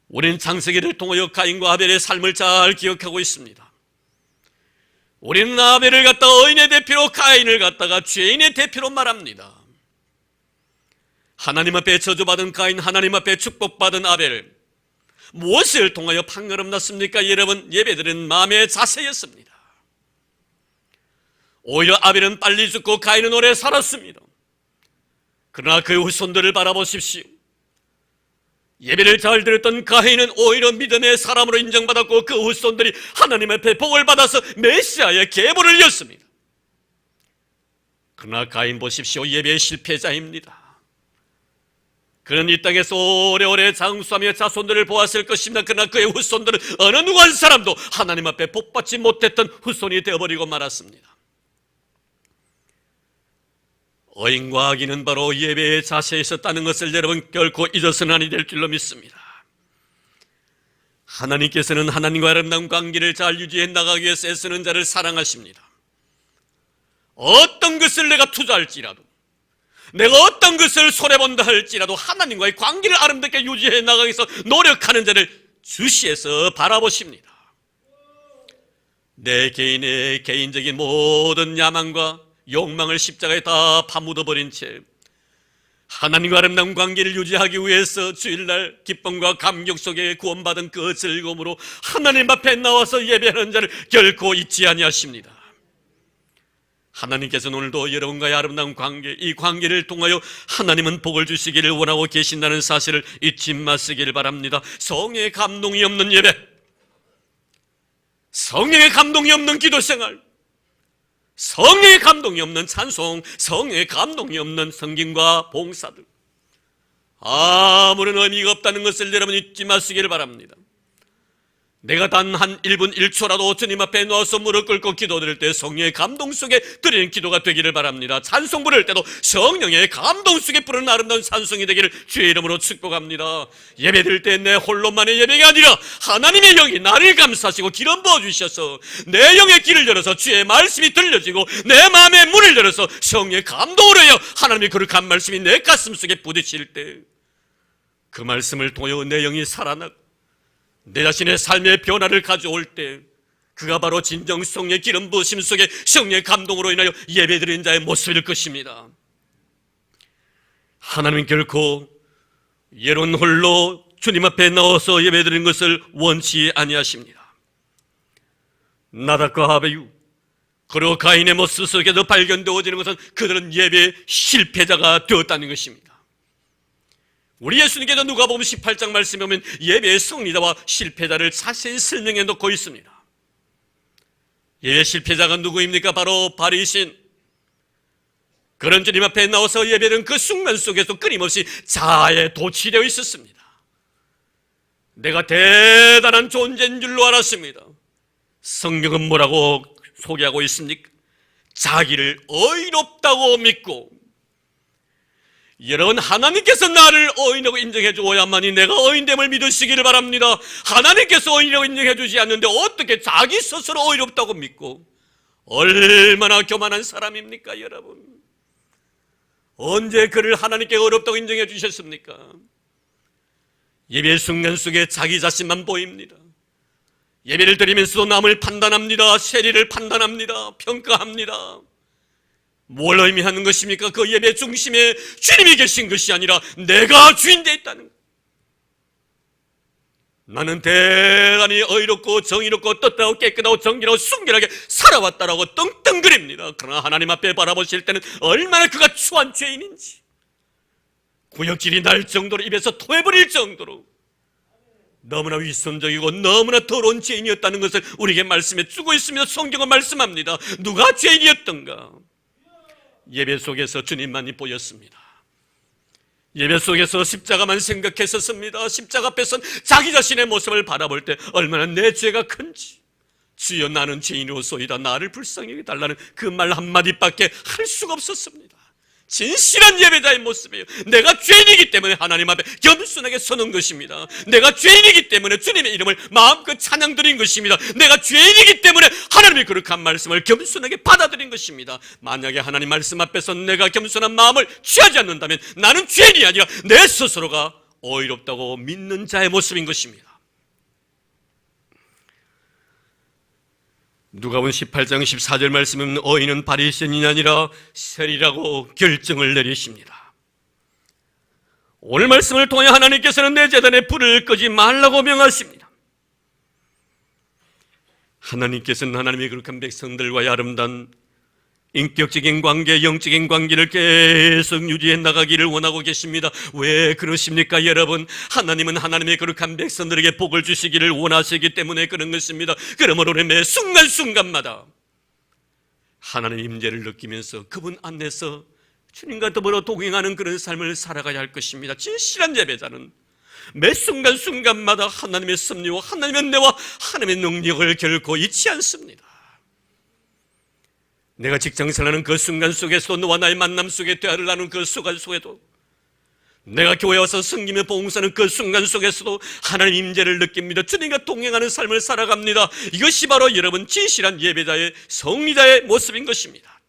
우리는 창세기를 통하여 가인과 아벨의 삶을 잘 기억하고 있습니다. 우리는 아벨을 갖다가 의인의 대표로, 가인을 갖다가 죄인의 대표로 말합니다. 하나님 앞에 저주받은 가인, 하나님 앞에 축복받은 아벨, 무엇을 통하여 판가름 났습니까? 여러분, 예배드리는 마음의 자세였습니다. 오히려 아벨은 빨리 죽고 가인은 오래 살았습니다. 그러나 그의 후손들을 바라보십시오. 예배를 잘 드렸던 가인은 오히려 믿음의 사람으로 인정받았고 그 후손들이 하나님 앞에 복을 받아서 메시아의 계보를 이었습니다. 그러나 가인 보십시오. 예배의 실패자입니다. 그는 이 땅에서 오래오래 장수하며 자손들을 보았을 것입니다. 그러나 그의 후손들은 어느 누구 한 사람도 하나님 앞에 복받지 못했던 후손이 되어버리고 말았습니다. 의인과 악인은 바로 예배의 자세에 있었다는 것을 여러분 결코 잊어서는 아니 될 줄로 믿습니다. 하나님께서는 하나님과 아름다운 관계를 잘 유지해 나가기 위해서 애쓰는 자를 사랑하십니다. 어떤 것을 내가 투자할지라도, 내가 어떤 것을 손해본다 할지라도 하나님과의 관계를 아름답게 유지해 나가기 위해서 노력하는 자를 주시해서 바라보십니다. 내 개인의 개인적인 모든 야망과 욕망을 십자가에 다 파묻어버린 채 하나님과 아름다운 관계를 유지하기 위해서 주일날 기쁨과 감격 속에 구원받은 그 즐거움으로 하나님 앞에 나와서 예배하는 자를 결코 잊지 아니하십니다. 하나님께서는 오늘도 여러분과의 아름다운 관계, 이 관계를 통하여 하나님은 복을 주시기를 원하고 계신다는 사실을 잊지 마시길 바랍니다. 성령의 감동이 없는 예배, 성령의 감동이 없는 기도생활, 성령의 감동이 없는 찬송, 성령의 감동이 없는 성김과 봉사들, 아무런 의미가 없다는 것을 여러분 잊지 마시기를 바랍니다. 내가 단 한 1분 1초라도 주님 앞에 누워서 무릎 꿇고 기도드릴 때 성령의 감동 속에 드리는 기도가 되기를 바랍니다. 찬송 부를 때도 성령의 감동 속에 부르는 아름다운 찬송이 되기를 주의 이름으로 축복합니다. 예배 드릴 때 내 홀로만의 예배가 아니라 하나님의 영이 나를 감싸시고 기름 부어주셔서 내 영의 길을 열어서 주의 말씀이 들려지고 내 마음의 문을 열어서 성령의 감동으로요 하나님의 거룩한 말씀이 내 가슴 속에 부딪힐 때 그 말씀을 통하여 내 영이 살아나고 내 자신의 삶의 변화를 가져올 때 그가 바로 진정 성령의 기름 부으심 속에 성령의 감동으로 인하여 예배드리는 자의 모습일 것입니다. 하나님은 결코 예론 홀로 주님 앞에 나와서 예배드리는 것을 원치 아니하십니다. 나답과 아비후 그리고 가인의 모습 속에서 발견되어지는 것은 그들은 예배의 실패자가 되었다는 것입니다. 우리 예수님께서 누가복음 18장 말씀에 보면 예배의 승리자와 실패자를 자세히 설명해 놓고 있습니다. 예배 실패자가 누구입니까? 바로 바리새인. 그런 주님 앞에 나와서 예배는 그 순간 속에서 끊임없이 자아에 도취되어 있었습니다. 내가 대단한 존재인 줄로 알았습니다. 성경은 뭐라고 소개하고 있습니까? 자기를 의롭다고 믿고, 여러분 하나님께서 나를 의인이라고 인정해 주어야만이 내가 의인됨을 믿으시기를 바랍니다. 하나님께서 의인이라고 인정해 주지 않는데 어떻게 자기 스스로 의롭다고 믿고, 얼마나 교만한 사람입니까 여러분. 언제 그를 하나님께 의롭다고 인정해 주셨습니까? 예배 순간 속에 자기 자신만 보입니다. 예배를 드리면서도 남을 판단합니다. 세리를 판단합니다. 평가합니다. 뭘 의미하는 것입니까? 그 예배 중심에 주님이 계신 것이 아니라 내가 주인 되어 있다는 것. 나는 대단히 의롭고 정의롭고 떳떳하고 깨끗하고 정결하고 순결하게 살아왔다라고 떵떵거립니다. 그러나 하나님 앞에 바라보실 때는 얼마나 그가 추한 죄인인지, 구역질이 날 정도로 입에서 토해버릴 정도로 너무나 위선적이고 너무나 더러운 죄인이었다는 것을 우리에게 말씀해 주고 있으며 성경은 말씀합니다. 누가 죄인이었던가? 예배 속에서 주님만이 보였습니다. 예배 속에서 십자가만 생각했었습니다. 십자가 앞에선 자기 자신의 모습을 바라볼 때 얼마나 내 죄가 큰지, 주여 나는 죄인으로소이다, 나를 불쌍히 여겨달라는 그 말 한마디밖에 할 수가 없었습니다. 진실한 예배자의 모습이에요. 내가 죄인이기 때문에 하나님 앞에 겸손하게 서는 것입니다. 내가 죄인이기 때문에 주님의 이름을 마음껏 찬양드린 것입니다. 내가 죄인이기 때문에 하나님의 거룩한 말씀을 겸손하게 받아들인 것입니다. 만약에 하나님 말씀 앞에서 내가 겸손한 마음을 취하지 않는다면 나는 죄인이 아니라 내 스스로가 어이롭다고 믿는 자의 모습인 것입니다. 누가복음 18장 14절 말씀은 어인은 바리새인이 아니라 세리라고 결정을 내리십니다. 오늘 말씀을 통해 하나님께서는 내 제단에 불을 끄지 말라고 명하십니다. 하나님께서는 하나님의 거룩한 백성들과의 아름다운 인격적인 관계, 영적인 관계를 계속 유지해 나가기를 원하고 계십니다. 왜 그러십니까 여러분? 하나님은 하나님의 거룩한 백성들에게 복을 주시기를 원하시기 때문에 그런 것입니다. 그러므로 매 순간순간마다 하나님의 임재를 느끼면서 그분 안에서 주님과 더불어 동행하는 그런 삶을 살아가야 할 것입니다. 진실한 예배자는 매 순간순간마다 하나님의 섭리와 하나님의 은혜와 하나님의 능력을 결코 잊지 않습니다. 내가 직장생활하는 그 순간 속에서도, 너와 나의 만남 속에 대화를 나누는 그 순간 속에도, 내가 교회에 와서 섬기며 봉사하는 그 순간 속에서도 하나님 임재를 느낍니다. 주님과 동행하는 삶을 살아갑니다. 이것이 바로 여러분 진실한 예배자의, 성리자의 모습인 것입니다.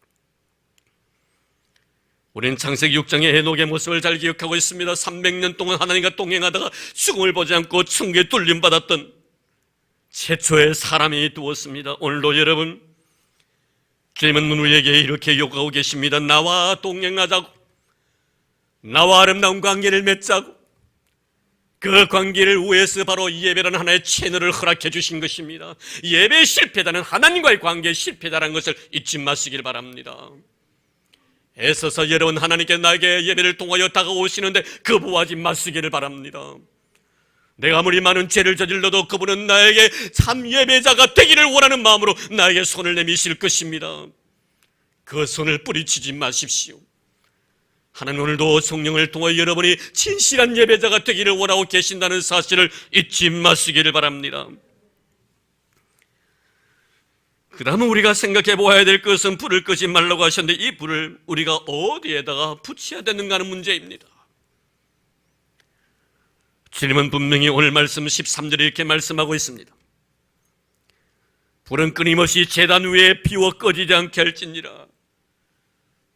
우리는 창세기 6장의 에녹의 모습을 잘 기억하고 있습니다. 300년 동안 하나님과 동행하다가 죽음을 보지 않고 천국에 뚫림받았던 최초의 사람이 되었습니다. 오늘도 여러분 주님은 우리에게 이렇게 요구하고 계십니다. 나와 동행하자고, 나와 아름다운 관계를 맺자고. 그 관계를 위해서 바로 예배라는 하나의 채널을 허락해 주신 것입니다. 예배의 실패자는 하나님과의 관계의 실패자라는 것을 잊지 마시길 바랍니다. 애써서 여러분 하나님께 나에게 예배를 통하여 다가오시는데 거부하지 마시기를 바랍니다. 내가 아무리 많은 죄를 저질러도 그분은 나에게 참 예배자가 되기를 원하는 마음으로 나에게 손을 내미실 것입니다. 그 손을 뿌리치지 마십시오. 하나님 오늘도 성령을 통해 여러분이 진실한 예배자가 되기를 원하고 계신다는 사실을 잊지 마시기를 바랍니다. 그 다음은 우리가 생각해 보아야 될 것은 불을 끄지 말라고 하셨는데 이 불을 우리가 어디에다가 붙여야 되는가 하는 문제입니다. 주님은 분명히 오늘 말씀 13절에 이렇게 말씀하고 있습니다. 불은 끊임없이 제단 위에 피워 꺼지지 않게 할지니라.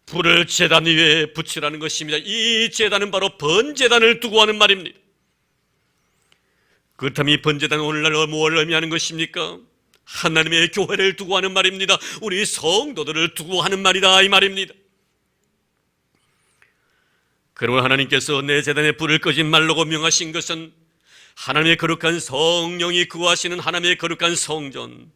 불을 제단 위에 붙이라는 것입니다. 이 제단은 바로 번제단을 두고 하는 말입니다. 그렇다면 이 번제단은 오늘날 뭘 의미하는 것입니까? 하나님의 교회를 두고 하는 말입니다. 우리 성도들을 두고 하는 말이다 이 말입니다. 그러므로 하나님께서 내 제단에 불을 끄지 말라고 명하신 것은 하나님의 거룩한 성령이 거하시는 하나님의 거룩한 성전,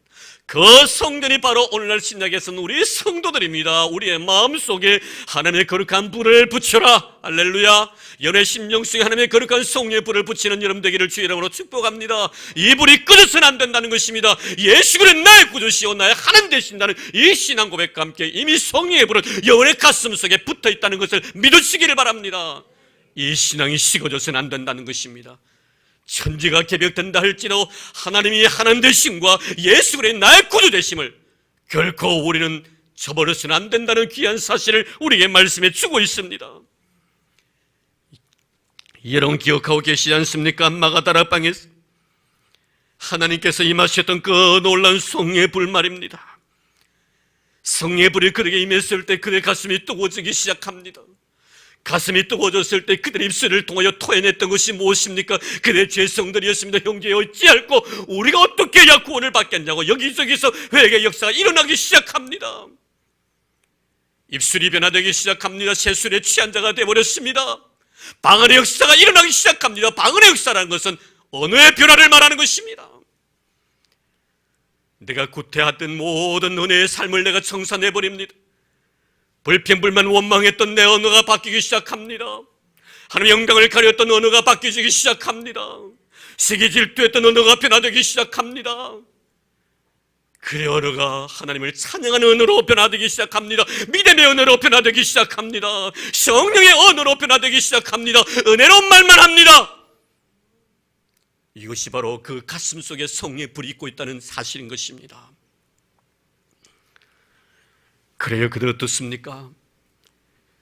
그 성전이 바로 오늘날 신약에서는 우리 성도들입니다. 우리의 마음속에 하나님의 거룩한 불을 붙여라. 할렐루야. 연애 심령 속에 하나님의 거룩한 성령의 불을 붙이는 여러분 되기를 주의 이름으로 축복합니다. 이 불이 꺼져서는 안 된다는 것입니다. 예수 그리스도 나의 구주시오 나의 하나님 되신다는 이 신앙 고백과 함께 이미 성령의 불은 여러분의 가슴 속에 붙어 있다는 것을 믿으시기를 바랍니다. 이 신앙이 식어져서는 안 된다는 것입니다. 천지가 개벽된다 할지라도 하나님이 하나님 되심과 예수 그리스도의 나의 구주 되심을 결코 우리는 저버려서는 안 된다는 귀한 사실을 우리에게 말씀해 주고 있습니다. 여러분 기억하고 계시지 않습니까? 마가다라 방에서 하나님께서 임하셨던 그 놀라운 성령의 불 말입니다. 성령의 불이 그에게 임했을 때 그의 가슴이 뜨거워지기 시작합니다. 가슴이 뜨거워졌을 때 그들의 입술을 통하여 토해냈던 것이 무엇입니까? 그들의 죄성들이었습니다. 형제여 어찌할꼬 우리가 어떻게 해야 구원을 받겠냐고 여기저기서 회개 역사가 일어나기 시작합니다. 입술이 변화되기 시작합니다. 세술에 취한 자가 되어버렸습니다. 방언의 역사가 일어나기 시작합니다. 방언의 역사라는 것은 언어의 변화를 말하는 것입니다. 내가 구태하던 모든 은혜의 삶을 내가 청산해버립니다. 불평불만 원망했던 내 언어가 바뀌기 시작합니다. 하나님의 영광을 가렸던 언어가 바뀌기 시작합니다. 시기 질투했던 언어가 변화되기 시작합니다. 그의 언어가 하나님을 찬양하는 언어로 변화되기 시작합니다. 믿음의 언어로 변화되기 시작합니다. 성령의 언어로 변화되기 시작합니다. 은혜로운 말만 합니다. 이것이 바로 그 가슴 속에 성령의 불이 있고 있다는 사실인 것입니다. 그래요, 그들 어떻습니까?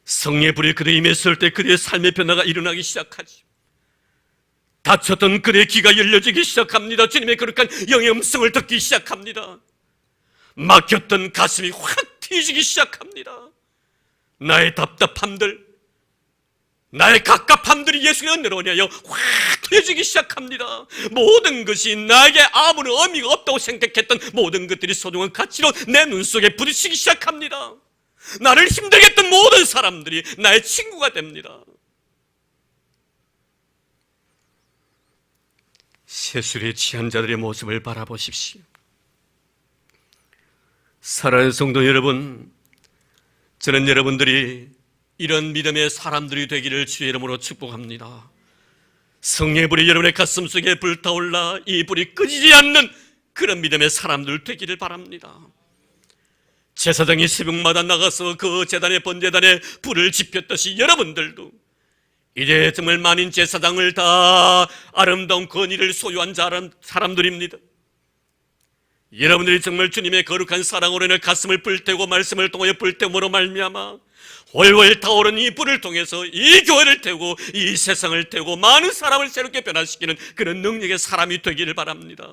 성령의 불이 그들에 임했을 때 그들의 삶의 변화가 일어나기 시작하지. 닫혔던 그들의 귀가 열려지기 시작합니다. 주님의 거룩한 영의 음성을 듣기 시작합니다. 막혔던 가슴이 확 트여지기 시작합니다. 나의 답답함들, 나의 갑갑함들이 예수의 은혜로 인하여 확 트여지기 시작합니다. 모든 것이 나에게 아무런 의미가 없다고 생각했던 모든 것들이 소중한 가치로 내 눈 속에 부딪히기 시작합니다. 나를 힘들게 했던 모든 사람들이 나의 친구가 됩니다. 세술에 취한 자들의 모습을 바라보십시오. 사랑하는 성도 여러분, 저는 여러분들이 이런 믿음의 사람들이 되기를 주의 이름으로 축복합니다. 성령의 불이 여러분의 가슴 속에 불타올라 이 불이 끄지지 않는 그런 믿음의 사람들 되기를 바랍니다. 제사장이 새벽마다 나가서 그 제단의 번제단에 불을 지폈듯이 여러분들도 이제 정말 만인 제사장을 다 아름다운 권위를 소유한 사람들입니다. 여러분들이 정말 주님의 거룩한 사랑으로 인해 가슴을 불태우고 말씀을 통하여 불태움으로 말미암아 훨훨 타오른 이 불을 통해서 이 교회를 태우고 이 세상을 태우고 많은 사람을 새롭게 변화시키는 그런 능력의 사람이 되기를 바랍니다.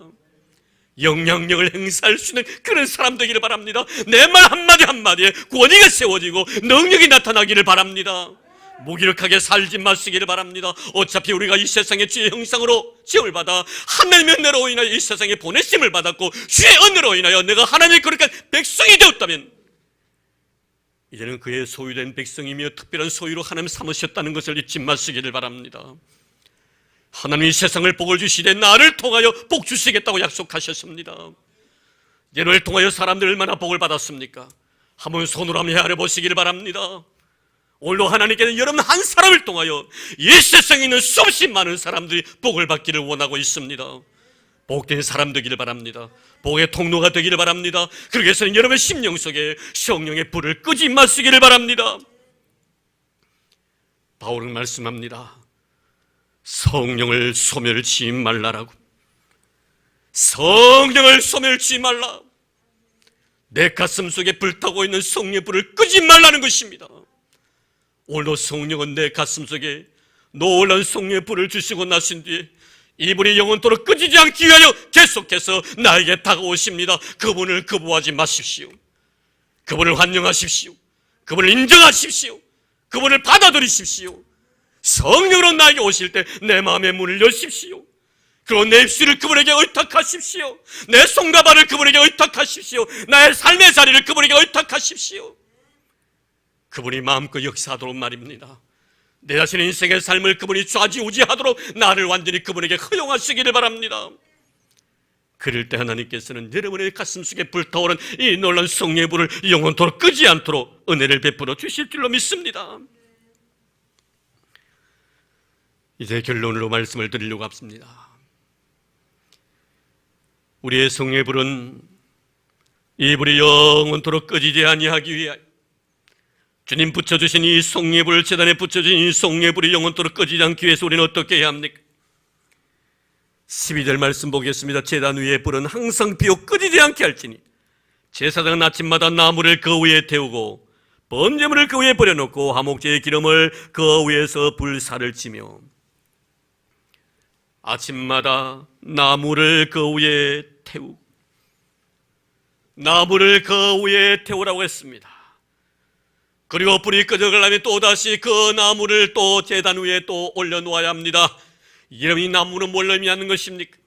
영향력을 행사할 수 있는 그런 사람 되기를 바랍니다. 내 말 한마디 한마디에 권위가 세워지고 능력이 나타나기를 바랍니다. 무기력하게 살지 마시기를 바랍니다. 어차피 우리가 이 세상의 주의 형상으로 지음을 받아 하나님의 은혜로 인하여 이 세상에 보내심을 받았고 주의 은혜로 인하여 내가 하나님의 거룩한 백성이 되었다면 이제는 그의 소유된 백성이며 특별한 소유로 하나님 삼으셨다는 것을 잊지 마시기를 바랍니다. 하나님이 세상을 복을 주시되 나를 통하여 복 주시겠다고 약속하셨습니다. 너를 통하여 사람들 얼마나 복을 받았습니까? 한번 손으로 한번 헤아려 보시기를 바랍니다. 오늘도 하나님께는 여러분 한 사람을 통하여 이 세상에 있는 수없이 많은 사람들이 복을 받기를 원하고 있습니다. 복된 사람 되기를 바랍니다. 복의 통로가 되기를 바랍니다. 그러기 위해서는 여러분의 심령 속에 성령의 불을 끄지 마시기를 바랍니다. 바울은 말씀합니다. 성령을 소멸치 말라라고. 성령을 소멸치 말라. 내 가슴 속에 불타고 있는 성령의 불을 끄지 말라는 것입니다. 오늘도 성령은 내 가슴 속에 놀라운 성령의 불을 주시고 나신 뒤에 이분이 영원토록 끄지지 않기 위하여 계속해서 나에게 다가오십니다. 그분을 거부하지 마십시오. 그분을 환영하십시오. 그분을 인정하십시오. 그분을 받아들이십시오. 성령으로 나에게 오실 때 내 마음의 문을 여십시오. 그리고 내 입술을 그분에게 의탁하십시오. 내 손과 발을 그분에게 의탁하십시오. 나의 삶의 자리를 그분에게 의탁하십시오. 그분이 마음껏 역사하도록 말입니다. 내 자신의 인생의 삶을 그분이 좌지우지하도록 나를 완전히 그분에게 허용하시기를 바랍니다. 그럴 때 하나님께서는 여러분의 가슴 속에 불타오른 이 놀라운 성령의 불을 영원토록 끄지 않도록 은혜를 베풀어 주실 줄로 믿습니다. 이제 결론으로 말씀을 드리려고 합니다. 우리의 성령의 불은 이 불이 영원토록 꺼지지 아니하기 위하여 주님 붙여주신 이 성령의 불, 제단에 붙여주신 이 성령의 불이 영원토록 꺼지지 않기 위해서 우리는 어떻게 해야 합니까? 12절 말씀 보겠습니다. 제단 위의 불은 항상 비어 꺼지지 않게 할지니 제사장은 아침마다 나무를 그 위에 태우고 번제물을 그 위에 버려놓고 화목제의 기름을 그 위에서 불사를 치며 아침마다 나무를 그 위에 태우고 나무를 그 위에 태우라고 했습니다. 그리고 불이 꺼져가려면 또다시 그 나무를 또 제단 위에 또 올려놓아야 합니다. 이 나무는 뭘 의미하는 것입니까?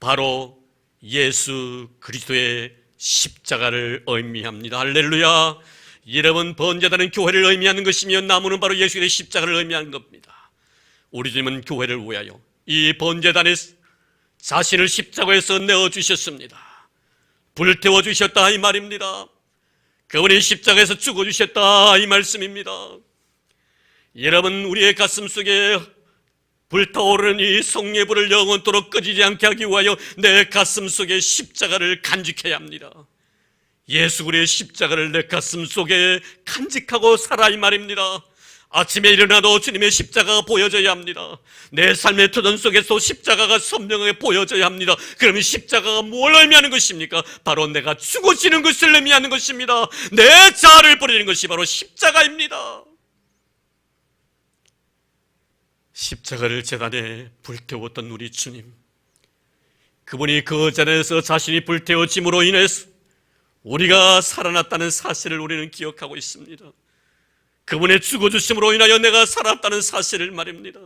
바로 예수 그리스도의 십자가를 의미합니다. 할렐루야. 여러분, 번제단은 교회를 의미하는 것이며 나무는 바로 예수의 십자가를 의미하는 겁니다. 우리 주님은 교회를 위하여 이 번제단에 자신을 십자가에서 내어주셨습니다. 불태워 주셨다 이 말입니다. 그분이 십자가에서 죽어주셨다 이 말씀입니다. 여러분, 우리의 가슴 속에 불타오르는 이 성례불을 영원토록 꺼지지 않게 하기 위하여 내 가슴 속에 십자가를 간직해야 합니다. 예수 그리스도의 십자가를 내 가슴 속에 간직하고 살아, 이 말입니다. 아침에 일어나도 주님의 십자가가 보여져야 합니다. 내 삶의 터전 속에서 십자가가 선명하게 보여져야 합니다. 그러면 십자가가 뭘 의미하는 것입니까? 바로 내가 죽어지는 것을 의미하는 것입니다. 내 자아를 버리는 것이 바로 십자가입니다. 십자가를 제단에 불태웠던 우리 주님, 그분이 그 자리에서 자신이 불태워짐으로 인해서 우리가 살아났다는 사실을 우리는 기억하고 있습니다. 그분의 죽어주심으로 인하여 내가 살았다는 사실을 말입니다.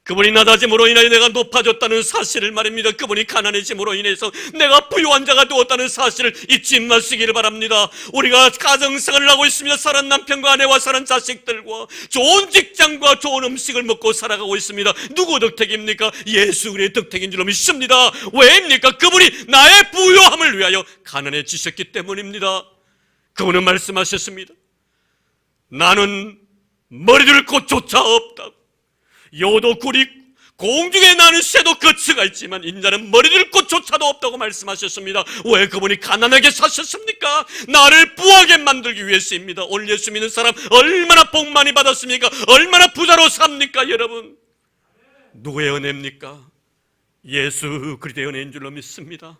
그분이 낮아짐으로 인하여 내가 높아졌다는 사실을 말입니다. 그분이 가난해짐으로 인해서 내가 부유한 자가 되었다는 사실을 잊지 마시기를 바랍니다. 우리가 가정생활을 하고 있습니다. 사는 남편과 아내와 사는 자식들과 좋은 직장과 좋은 음식을 먹고 살아가고 있습니다. 누구 덕택입니까? 예수 그리스도의 덕택인 줄로 믿습니다. 왜입니까? 그분이 나의 부유함을 위하여 가난해지셨기 때문입니다. 그분은 말씀하셨습니다. 나는 머리둘 곳조차 없다고. 여도 굴이 공중에 나는 새도 거처가 있지만 인자는 머리둘 곳조차도 없다고 말씀하셨습니다. 왜 그분이 가난하게 사셨습니까? 나를 부하게 만들기 위해서입니다. 오늘 예수 믿는 사람 얼마나 복 많이 받았습니까? 얼마나 부자로 삽니까 여러분? 누구의 은혜입니까? 예수 그리스도의 은혜인 줄로 믿습니다.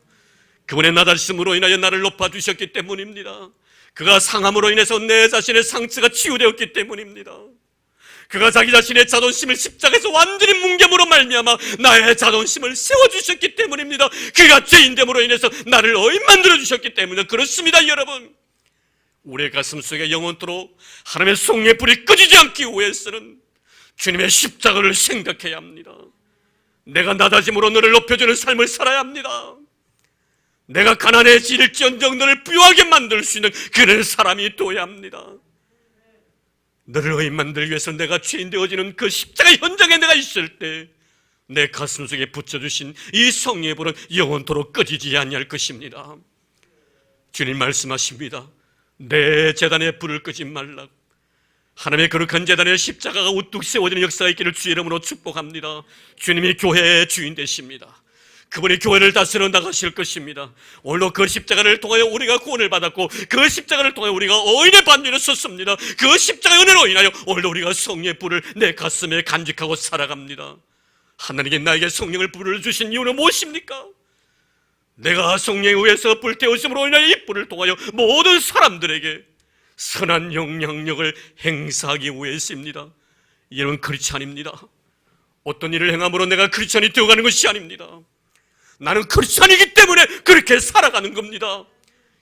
그분의 낮아지심으로 인하여 나를 높아주셨기 때문입니다. 그가 상함으로 인해서 내 자신의 상처가 치유되었기 때문입니다. 그가 자기 자신의 자존심을 십자가에서 완전히 뭉개므로 말미암아 나의 자존심을 세워주셨기 때문입니다. 그가 죄인됨으로 인해서 나를 의인 만들어주셨기 때문에 그렇습니다. 여러분, 우리의 가슴 속에 영원토록 하나님의 성령의 불이 꺼지지 않기 위해서는 주님의 십자가를 생각해야 합니다. 내가 낮아짐으로 너를 높여주는 삶을 살아야 합니다. 내가 가난해질지언정 너를 부유하게 만들 수 있는 그런 사람이 되어야 합니다. 너를 의인 만들기 위해서 내가 죄인 되어지는 그 십자가 현장에 내가 있을 때 내 가슴 속에 붙여주신 이 성령의 불은 영원토록 꺼지지 아니할 것입니다. 주님 말씀하십니다. 내 제단에 불을 끄지 말라고. 하나님의 거룩한 제단에 십자가가 우뚝 세워지는 역사가 있기를 주의 이름으로 축복합니다. 주님이 교회의 주인 되십니다. 그분이 교회를 다스려 나가실 것입니다. 오늘도 그 십자가를 통하여 우리가 구원을 받았고 그 십자가를 통하여 우리가 의인의 반열에 섰습니다. 그 십자가의 은혜로 인하여 오늘도 우리가 성령의 불을 내 가슴에 간직하고 살아갑니다. 하나님께 나에게 성령을 불어주신 이유는 무엇입니까? 내가 성령에 의해서 불태우심으로 인하여 이 불을 통하여 모든 사람들에게 선한 영향력을 행사하기 위해서입니다. 이런 크리스찬입니다. 어떤 일을 행함으로 내가 크리스찬이 되어가는 것이 아닙니다. 나는 크리스찬이기 때문에 그렇게 살아가는 겁니다.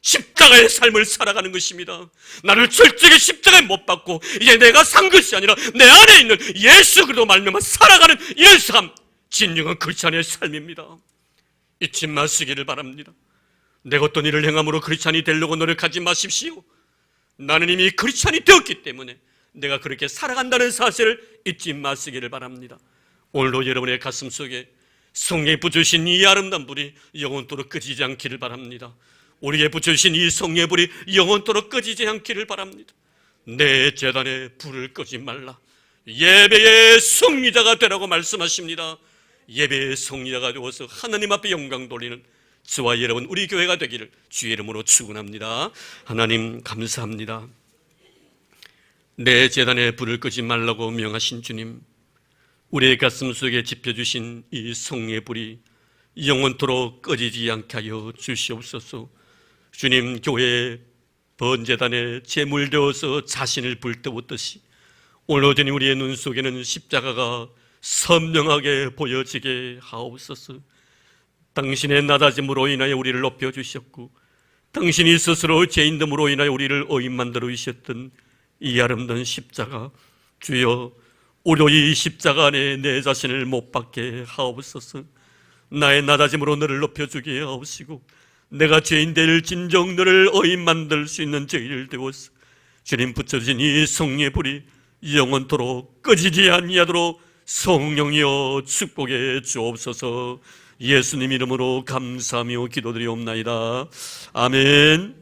십자가의 삶을 살아가는 것입니다. 나를 철저하게 십자가에 못 박고 이제 내가 산 것이 아니라 내 안에 있는 예수 그리스도 말미암아 살아가는 이런 삶, 진정한 크리스찬의 삶입니다. 잊지 마시기를 바랍니다. 내가 어떤 일을 행함으로 크리스찬이 되려고 노력하지 마십시오. 나는 이미 크리스찬이 되었기 때문에 내가 그렇게 살아간다는 사실을 잊지 마시기를 바랍니다. 오늘도 여러분의 가슴 속에 성령이 부어주신 이 아름다운 불이 영원토록 꺼지지 않기를 바랍니다. 우리에게 부어주신 이 성령의 불이 영원토록 꺼지지 않기를 바랍니다. 내 제단에 불을 끄지 말라. 예배의 성리자가 되라고 말씀하십니다. 예배의 성리자가 되어서 하나님 앞에 영광 돌리는 저와 여러분 우리 교회가 되기를 주의 이름으로 축원합니다. 하나님 감사합니다. 내 제단에 불을 끄지 말라고 명하신 주님, 우리의 가슴 속에 지펴주신 이 성령의 불이 영원토록 꺼지지 않게 하여 주시옵소서. 주님, 교회 번제단에 제물되어서 자신을 불태웠듯이 오늘 주님 우리의 눈 속에는 십자가가 선명하게 보여지게 하옵소서. 당신의 낮아짐으로 인하여 우리를 높여주셨고 당신이 스스로 죄인됨으로 인하여 우리를 의인 만들어 주셨던 이 아름다운 십자가, 주여 오히려 이 십자가 안에 내 자신을 못 박게 하옵소서. 나의 낮아짐으로 너를 높여주게 하옵시고 내가 죄인 될 진정 너를 의인 만들 수 있는 죄인을 되어서 주님 붙여주신 이 성령의 불이 영원토록 꺼지지 아니하도록 성령이여 축복해 주옵소서. 예수님 이름으로 감사하며 기도드리옵나이다. 아멘.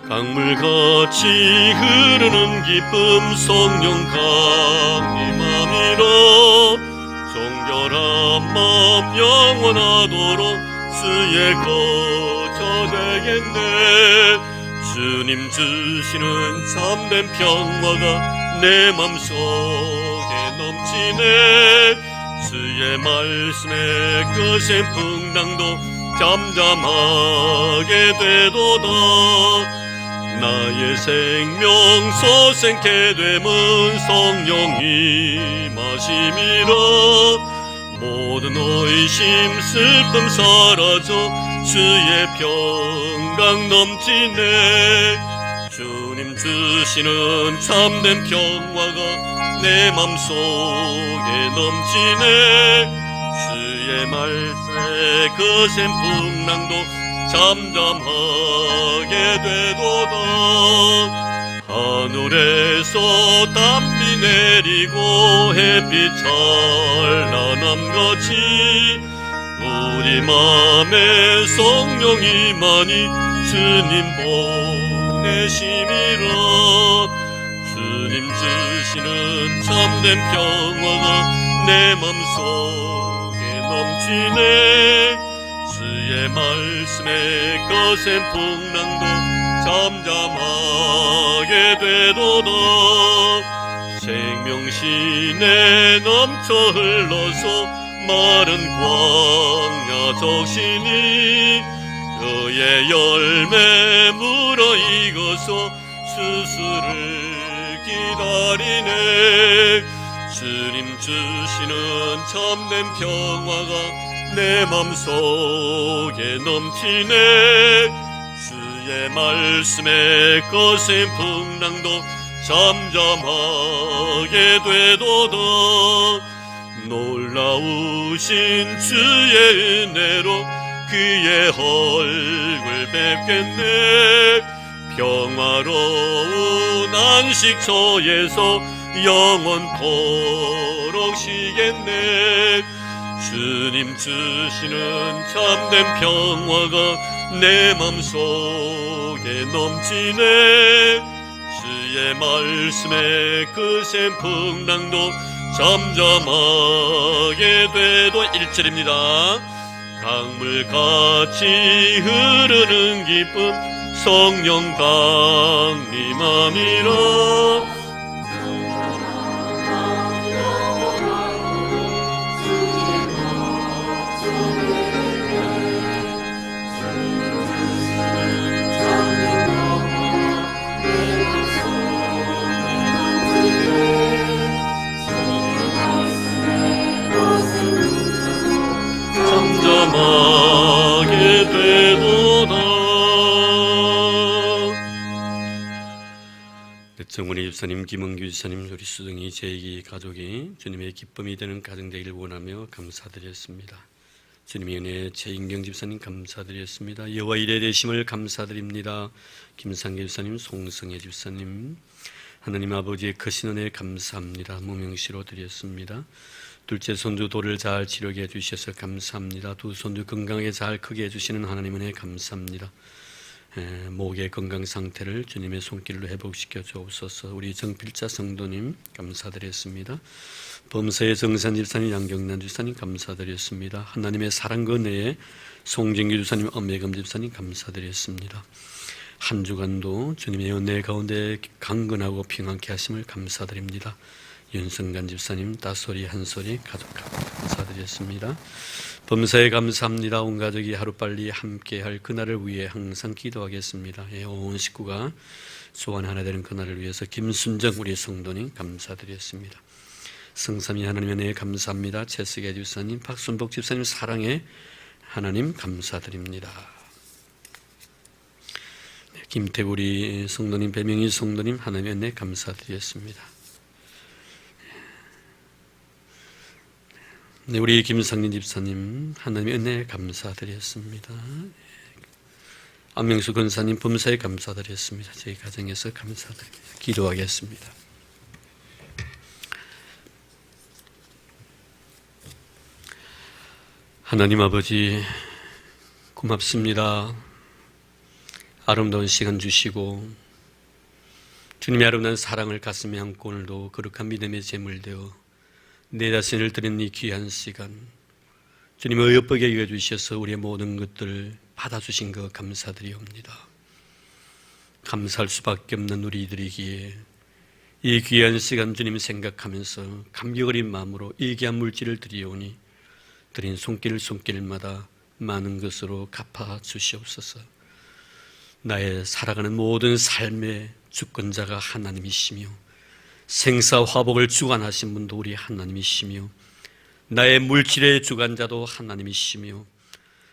강물같이 흐르는 기쁨 성령 강림함이라. 정결한 마음 영원하도록 주의 거처 되겠네. 주님 주시는 참된 평화가 내 맘속에 넘치네. 주의 말씀에 거센 풍랑도 잠잠하게 되도다. 나의 생명 소생케 되면 성령이 마심이라. 모든 의심 슬픔 사라져 주의 평강 넘치네. 주님 주시는 참된 평화가 내 맘속에 넘치네. 주의 말씀에 거센 풍랑도 잠잠하게 되도다. 하늘에서 담비 내리고 햇빛 찬란함같이 우리 맘에 성령이 많이 주님 보내심이라. 주님 주시는 참된 평화가 내 맘속에 넘치네. 주의 말씀에 거센 풍랑도 잠잠하게 되도다. 생명신에 넘쳐 흘러서 마른 광야 적시니 그의 열매 물어익어서 수수를 기다리네. 주님 주시는 참된 평화가 내 맘속에 넘치네. 주의 말씀에 거센 풍랑도 잠잠하게 되도다. 놀라우신 주의 은혜로 그의 얼굴 뵙겠네. 평화로운 안식처에서 영원토록 쉬겠네. 주님 주시는 참된 평화가 내 맘속에 넘치네. 주의 말씀에 거센 풍랑도 잠잠하게 되도 1절입니다. 강물같이 흐르는 기쁨 성령 강림함이라. 잠잠하게 되도다. 정원희 집사님, 김은규 집사님, 우리 수둥이 제기 가족이 주님의 기쁨이 되는 가정 되기를 원하며 감사드렸습니다. 주님의 은혜, 최인경 집사님 감사드렸습니다. 여호와 일에 되심을 감사드립니다. 김상계 집사님, 송성혜 집사님, 하나님 아버지의 크신 은혜 감사합니다. 무명시로 드렸습니다. 둘째 손주 돌을 잘 치료게 해주셔서 감사합니다. 두 손주 건강하게 잘 크게 해주시는 하나님 은혜 감사합니다. 목의 건강 상태를 주님의 손길로 회복시켜 주옵소서. 우리 정필자 성도님 감사드렸습니다. 범서의 정산 집사님, 양경란 집사님 감사드렸습니다. 하나님의 사랑과 은혜에 송정규 집사님, 엄혜금 집사님 감사드렸습니다. 한 주간도 주님의 은혜 가운데 강건하고 평안케 하심을 감사드립니다. 윤성간 집사님, 따소리, 한소리 가족 감사드렸습니다. 범사에 감사합니다. 온 가족이 하루빨리 함께할 그날을 위해 항상 기도하겠습니다. 온 식구가 소원 하나 되는 그날을 위해서 김순정 우리 성도님 감사드렸습니다. 성삼위 하나님 은혜에 감사합니다. 최석애 집사님, 박순복 집사님 사랑해 하나님 감사드립니다. 김태구 우리 성도님, 배명희 성도님 하나님의 은혜 감사드렸습니다. 네, 우리 김상민 집사님 하나님의 은혜 감사드렸습니다. 안명수 권사님 범사에 감사드렸습니다. 저희 가정에서 감사드립니다. 기도하겠습니다. 하나님 아버지 고맙습니다. 아름다운 시간 주시고 주님의 아름다운 사랑을 가슴에 안고 오늘도 거룩한 믿음의 제물 되어 내 자신을 드리는 이 귀한 시간, 주님의 의롭게 여겨주셔서 우리의 모든 것들을 받아주신 것 감사드리옵니다. 감사할 수밖에 없는 우리들이기에 이 귀한 시간 주님 생각하면서 감격 어린 마음으로 이 귀한 물질을 드리오니 드린 손길마다 많은 것으로 갚아 주시옵소서. 나의 살아가는 모든 삶의 주권자가 하나님이시며 생사화복을 주관하신 분도 우리 하나님이시며 나의 물질의 주관자도 하나님이시며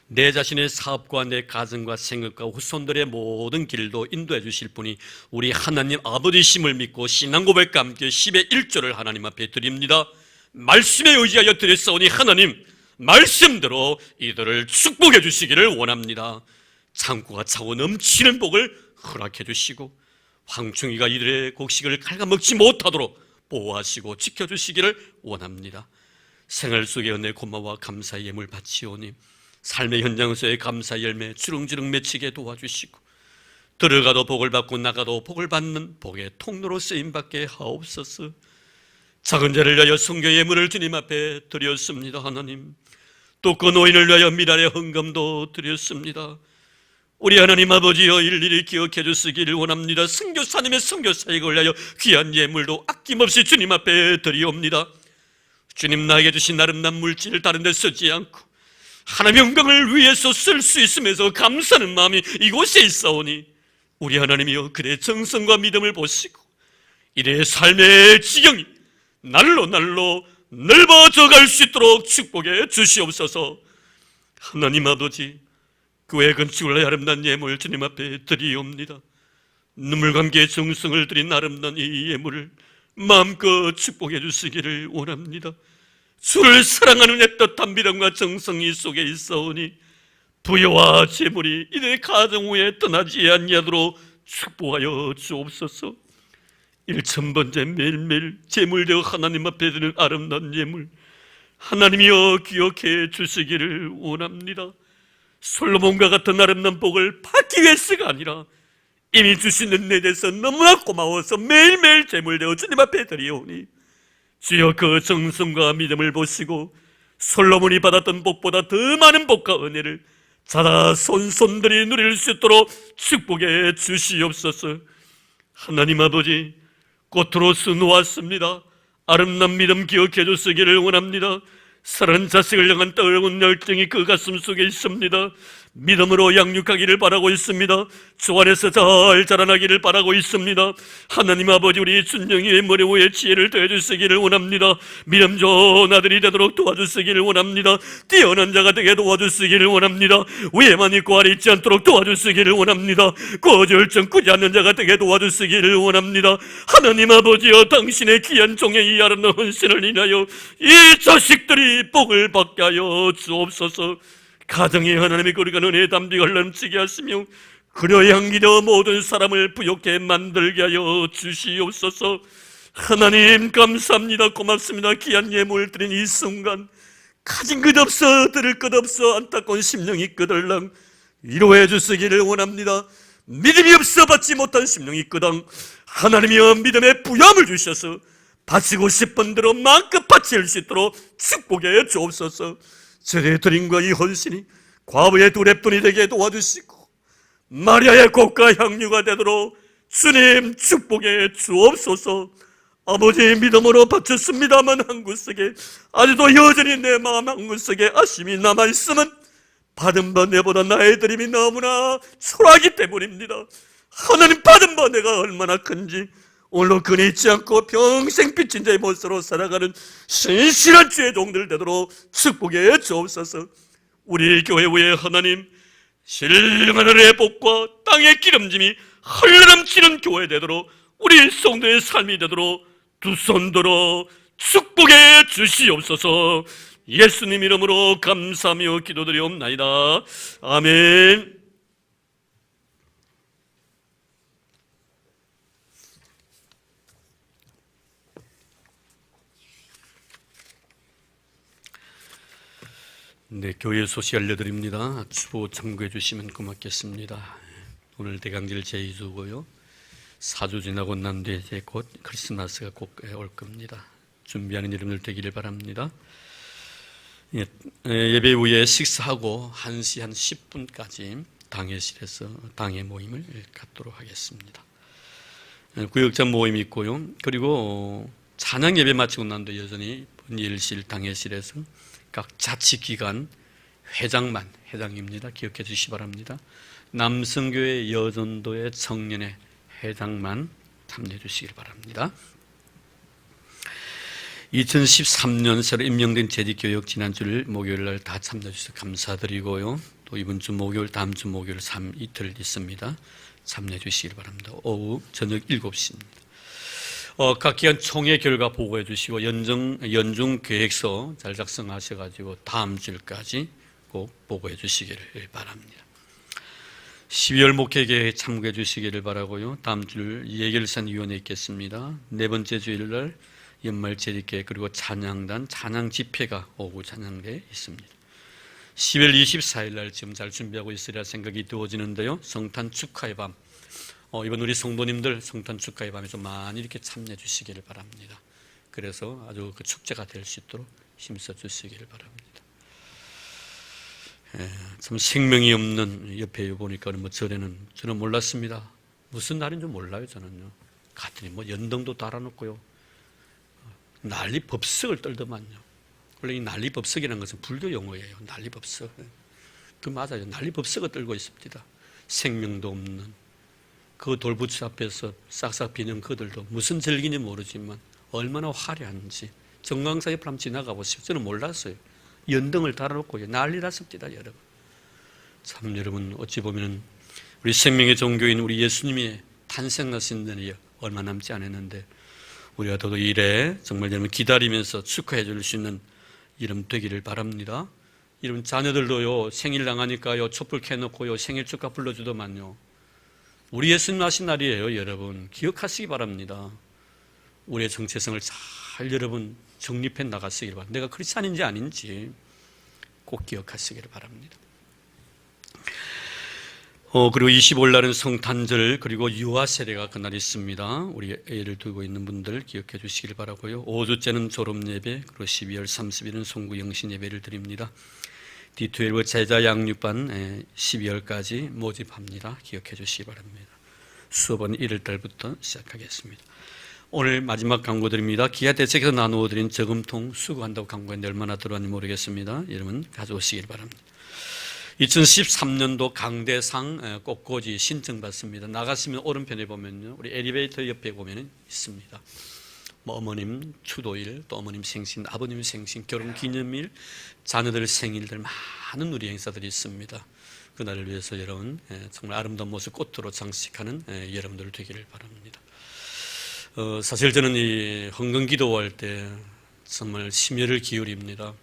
내 자신의 사업과 내 가정과 생각과 후손들의 모든 길도 인도해 주실 분이 우리 하나님 아버지심을 믿고 신앙 고백과 함께 10의 1조를 하나님 앞에 드립니다. 말씀에 의지하여 드렸사오니 하나님 말씀대로 이들을 축복해 주시기를 원합니다. 창고가 차고 넘치는 복을 허락해 주시고 황충이가 이들의 곡식을 갉아먹지 못하도록 보호하시고 지켜주시기를 원합니다. 생활 속에 은혜 고마워 감사의 예물 바치오니 삶의 현장에서의 감사 열매 주릉주릉 맺히게 도와주시고 들어가도 복을 받고 나가도 복을 받는 복의 통로로 쓰임받게 하옵소서. 작은 자를 위하여 성교 예물을 주님 앞에 드렸습니다. 하나님 또 그 노인을 위하여 미랄의 헌금도 드렸습니다. 우리 하나님 아버지여 일일이 기억해 주시기를 원합니다. 선교사님의 선교사역을 위하여 귀한 예물도 아낌없이 주님 앞에 드리옵니다. 주님 나에게 주신 아름다운 물질을 다른 데 쓰지 않고 하나님의 영광을 위해서 쓸 수 있으면서 감사하는 마음이 이곳에 있사오니 우리 하나님이여 그의 정성과 믿음을 보시고 이래의 삶의 지경이 날로 넓어져 갈 수 있도록 축복해 주시옵소서. 하나님 아버지 교회 건축을 위해 아름다운 예물 주님 앞에 드리옵니다. 눈물과 함께 정성을 드린 아름다운 이 예물을 마음껏 축복해 주시기를 원합니다. 주를 사랑하는 애틋한 믿음과 정성이 속에 있사오니 부여와 재물이 이들의 가정 후에 떠나지 아니하도록 축복하여 주옵소서. 1000번째 매일매일 재물되어 하나님 앞에 드리는 아름다운 예물 하나님이여 기억해 주시기를 원합니다. 솔로몬과 같은 아름다운 복을 받기 위해서가 아니라 이미 주시는 내 대해서 너무나 고마워서 매일매일 재물되어 주님 앞에 드리오니 주여 그 정성과 믿음을 보시고 솔로몬이 받았던 복보다 더 많은 복과 은혜를 자손들이 누릴 수 있도록 축복해 주시옵소서. 하나님 아버지 꽃으로서 놓았습니다. 아름다운 믿음 기억해 주시기를 원합니다. 사랑하는 자식을 향한 뜨거운 열정이 그 가슴 속에 있습니다. 믿음으로 양육하기를 바라고 있습니다. 주 안에서 잘 자라나기를 바라고 있습니다. 하나님 아버지 우리 준영이의 머리 위에 지혜를 더해주시기를 원합니다. 믿음 좋은 아들이 되도록 도와주시기를 원합니다. 뛰어난 자가 되게 도와주시기를 원합니다. 위에만 있고 아래 있지 않도록 도와주시기를 원합니다. 거절증 꾸지 않는 자가 되게 도와주시기를 원합니다. 하나님 아버지여 당신의 귀한 종의 이 아름다운 헌신을 인하여 이 자식들이 복을 받게 하여 주옵소서. 가정에 하나님의 거룩한 은혜의 담비가 넘치게 하시며 그려 향기려 모든 사람을 부욕해 만들게 하여 주시옵소서. 하나님 감사합니다. 고맙습니다. 귀한 예물 드린 이 순간 가진 것 없어 들을 것 없어 안타까운 심령이 끄들랑 위로해 주시기를 원합니다. 믿음이 없어 받지 못한 심령이 끄당 하나님이여 믿음의 부여함을 주셔서 바치고 싶은 대로 마음껏 바칠 수 있도록 축복해 주옵소서. 저의 드림과 이 헌신이 과부의 두레뿐이 되게 도와주시고 마리아의 꽃과 향유가 되도록 주님 축복해 주옵소서. 아버지 믿음으로 바쳤습니다만 한 구석에 아직도 여전히 내 마음 한 구석에 아심이 남아있으면 받은 바 내보다 나의 드림이 너무나 초라하기 때문입니다. 하나님 받은 바 내가 얼마나 큰지 오늘도 근이 있지 않고 평생 빚진 자의 모습으로 살아가는 신실한 주의 종들 되도록 축복해 주옵소서. 우리 교회 위에 하나님 신령한 은혜의 복과 땅의 기름짐이 흘러넘치는 교회 되도록 우리 성도의 삶이 되도록 두 손 들어 축복해 주시옵소서. 예수님 이름으로 감사하며 기도드리옵나이다. 아멘. 네, 교회 소식 알려드립니다. 주보 참고해 주시면 고맙겠습니다. 오늘 대강절 제2주고요. 4주 지나고 난 뒤에 이제 곧 크리스마스가 곧 올 겁니다. 준비하는 여러분들 되기를 바랍니다. 예배 후에 식사하고 1시 한 10분까지 당회실에서 당회 모임을 갖도록 하겠습니다. 구역장 모임이 있고요. 그리고 찬양 예배 마치고 난 뒤에 여전히 분일실 당회실에서 각 자치기관 회장입니다. 기억해 주시기 바랍니다. 남성교회 여전도의 청년회 회장만 참여해 주시기 바랍니다. 2013년 새로 임명된 재직교육 지난주 목요일 날 다 참여해 주셔서 감사드리고요. 또 이번 주 목요일, 다음 주 목요일 이틀 있습니다. 참여해 주시기 바랍니다. 오후 저녁 7시입니다. 각 기관 총회 결과 보고해 주시고 연중 계획서 잘 작성하셔가지고 다음 주일까지 꼭 보고해 주시기를 바랍니다. 12월 목회계획에 참고해 주시기를 바라고요. 다음 주 예결산위원회 있겠습니다. 네 번째 주일 날 연말 재직계획 그리고 찬양단 찬양 집회가 오후 찬양대에 있습니다. 10월 24일 날 지금 잘 준비하고 있으리라 생각이 되어지는데요. 성탄 축하의 밤. 이번 우리 성도님들 성탄 축하의 밤에 좀 많이 이렇게 참여해 주시기를 바랍니다. 그래서 아주 그 축제가 될 수 있도록 힘써 주시기를 바랍니다. 참 생명이 없는 옆에 보니까 뭐 절에는 저는 몰랐습니다. 무슨 날인 줄 몰라요. 저는요. 갔더니 뭐 연등도 달아놓고요. 난리법석을 떨더만요. 원래 이 난리법석이라는 것은 불교 용어예요. 난리법석. 그 맞아요. 난리법석을 떨고 있습니다. 생명도 없는 그 돌부처 앞에서 싹싹 비는 그들도 무슨 절기인지 모르지만 얼마나 화려한지 정강사 옆을 한번 지나가 보세요. 저는 몰랐어요. 연등을 달아놓고 난리 났습니다. 여러분. 참 여러분 어찌 보면 우리 생명의 종교인 우리 예수님이 탄생하신 날이 얼마 남지 않았는데 우리가 더더 일에 정말 여러분 기다리면서 축하해 줄 수 있는 이름 되기를 바랍니다. 여러분 자녀들도요 생일 나가니까요 촛불 켜놓고요 생일 축하 불러주더만요. 우리 예수님 하신 날이에요. 여러분 기억하시기 바랍니다. 우리의 정체성을 잘 여러분 정립해 나가시길 바랍니다. 내가 크리스찬인지 아닌지 꼭 기억하시기를 바랍니다. 그리고 25일 날은 성탄절 그리고 유아 세례가 그날 있습니다. 우리 애를 두고 있는 분들 기억해 주시길 바라고요. 5주째는 졸업 예배 그리고 12월 30일은 송구 영신 예배를 드립니다. D12 제자 양육반 12월까지 모집합니다. 기억해 주시기 바랍니다. 수업은 1월 달부터 시작하겠습니다. 오늘 마지막 광고 드립니다. 기아 대책에서 나누어 드린 저금통 수거한다고 광고했는데 얼마나 들어왔는지 모르겠습니다. 여러분 가져오시길 바랍니다. 2013년도 강대상 꽃꽂이 신청받습니다. 나가시면 오른편에 보면요. 우리 엘리베이터 옆에 보면 있습니다. 뭐 어머님 추도일, 또 어머님 생신, 아버님 생신, 결혼 기념일, 자녀들 생일들 많은 우리 행사들이 있습니다. 그날을 위해서 여러분 정말 아름다운 모습 꽃으로 장식하는 여러분들 되기를 바랍니다. 사실 저는 이 헌금 기도할 때 정말 심혈을 기울입니다.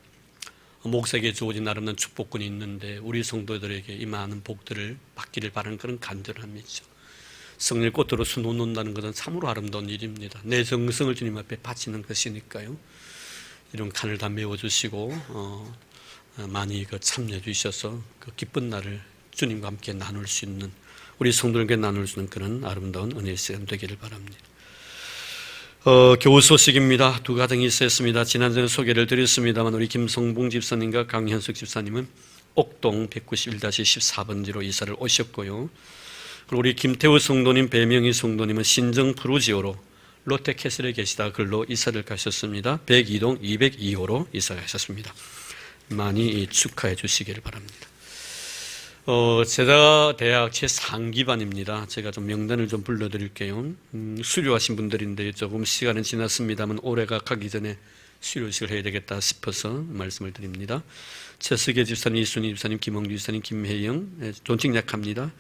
목사에게 주어진 아름다운 축복권이 있는데 우리 성도들에게 이 많은 복들을 받기를 바라는 그런 간절함이죠. 성령 꽃으로 수놓는다는 것은 참으로 아름다운 일입니다. 내 정성을 주님 앞에 바치는 것이니까요. 이런 칸을 다 메워주시고 많이 참여해 주셔서 그 기쁜 날을 주님과 함께 나눌 수 있는 우리 성도들에게 나눌 수 있는 그런 아름다운 은혜의 시간 되기를 바랍니다. 교우 소식입니다. 두 가정이 있었습니다. 지난주에 소개를 드렸습니다만 우리 김성봉 집사님과 강현숙 집사님은 옥동 191-14번지로 이사를 오셨고요. 그리고 우리 김태우 성도님, 배명희 성도님은 신정 푸르지오로 롯데캐슬에 계시다 글로 이사를 가셨습니다. 102동 202호로 이사 가셨습니다. 많이 축하해 주시기를 바랍니다. 제자대학 제3기반입니다. 제가 좀 명단을 좀 불러드릴게요. 수료하신 분들인데 조금 시간은 지났습니다만 올해가 가기 전에 수료식을 해야 되겠다 싶어서 말씀을 드립니다. 최석의 집사님, 이순희 집사님, 김홍주 집사님, 김혜영, 존칭 약합니다.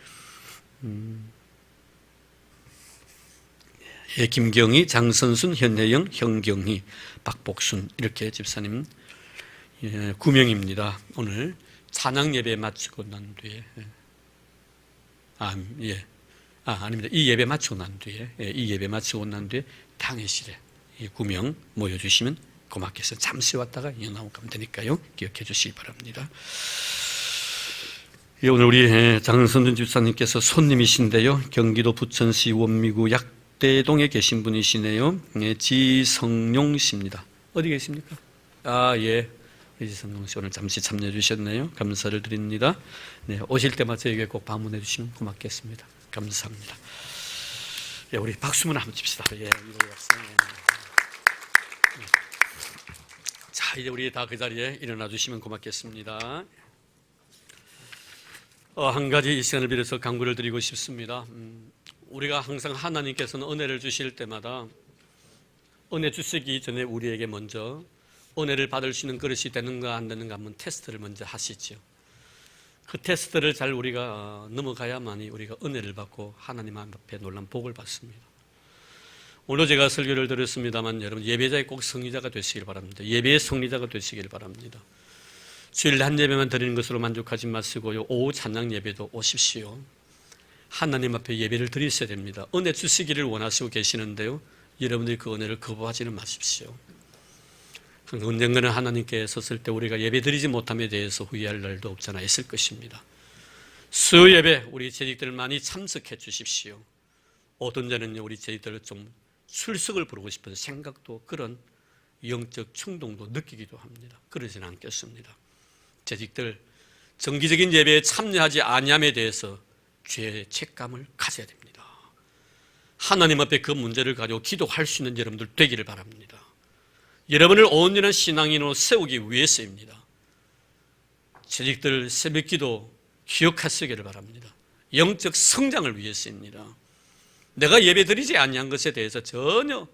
김경희, 장선순, 현혜영, 현경희, 박복순 이렇게 집사님 9명입니다. 오늘 찬양 예배 마치고 난 뒤에 아닙니다. 이 예배 마치고 난 뒤에 당회실에 9명 모여주시면 고맙겠어요. 잠시 왔다가 나오면 되니까요. 기억해 주시기 바랍니다. 예, 오늘 우리 장선준 집사님께서 손님이신데요. 경기도 부천시 원미구 약대동에 계신 분이시네요. 예, 지성용 씨입니다. 어디 계십니까? 예. 지성용 씨 오늘 잠시 참여해 주셨네요. 감사를 드립니다. 네, 오실 때마다 저에게 꼭 방문해 주시면 고맙겠습니다. 감사합니다. 예, 우리 박수문 한번 칩시다. 예, 이거 박수. 자, 이제 우리 다 그 자리에 일어나 주시면 고맙겠습니다. 한 가지 이 시간을 빌어서 간구를 드리고 싶습니다. 우리가 항상 하나님께서는 은혜를 주실 때마다 은혜 주시기 전에 우리에게 먼저 은혜를 받을 수 있는 그릇이 되는가 안 되는가 한번 테스트를 먼저 하시죠. 그 테스트를 잘 우리가 넘어가야만이 우리가 은혜를 받고 하나님 앞에 놀란 복을 받습니다. 오늘 제가 설교를 들었습니다만 여러분 예배자의 꼭 승리자가 되시길 바랍니다. 예배의 승리자가 되시길 바랍니다. 주일 한 예배만 드리는 것으로 만족하지 마시고요. 오후 찬양 예배도 오십시오. 하나님 앞에 예배를 드리셔야 됩니다. 은혜 주시기를 원하시고 계시는데요. 여러분들이 그 은혜를 거부하지는 마십시오. 언젠가는 하나님께 섰을 때 우리가 예배 드리지 못함에 대해서 후회할 날도 없잖아 있을 것입니다. 수요 예배 우리 재직들 많이 참석해 주십시오. 어떤 자는요 우리 재직들을 좀 출석을 부르고 싶은 생각도 그런 영적 충동도 느끼기도 합니다. 그러지는 않겠습니다. 재직들 정기적인 예배에 참여하지 아니함에 대해서 죄의 책감을 가져야 됩니다. 하나님 앞에 그 문제를 가지고 기도할 수 있는 여러분들 되기를 바랍니다. 여러분을 온전한 신앙인으로 세우기 위해서입니다. 재직들 새벽기도 기억하시기를 바랍니다. 영적 성장을 위해서입니다. 내가 예배드리지 아니한 것에 대해서 전혀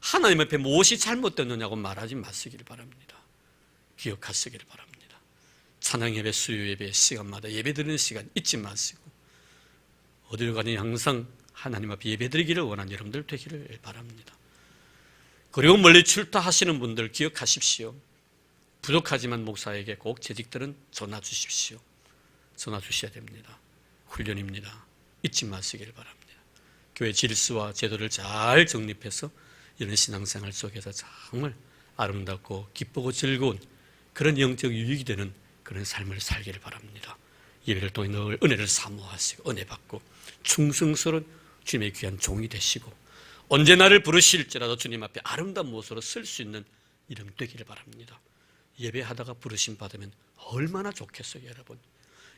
하나님 앞에 무엇이 잘못됐느냐고 말하지 마시기를 바랍니다. 기억하시기를 바랍니다. 찬양 예배, 수요 예배 시간마다 예배 드리는 시간 잊지 마시고 어디를 가니 항상 하나님 앞에 예배 드리기를 원하는 여러분들 되기를 바랍니다. 그리고 멀리 출타하시는 분들 기억하십시오. 부족하지만 목사에게 꼭 재직들은 전화 주십시오. 전화 주셔야 됩니다. 훈련입니다. 잊지 마시기를 바랍니다. 교회 질서와 제도를 잘 정립해서 이런 신앙생활 속에서 정말 아름답고 기쁘고 즐거운 그런 영적 유익이 되는 그런 삶을 살기를 바랍니다. 예배를 통해 늘 은혜를 사모하시고 은혜 받고 충성스러운 주님의 귀한 종이 되시고 언제 나를 부르실지라도 주님 앞에 아름다운 모습으로 쓸 수 있는 이름 되기를 바랍니다. 예배하다가 부르심 받으면 얼마나 좋겠어요, 여러분.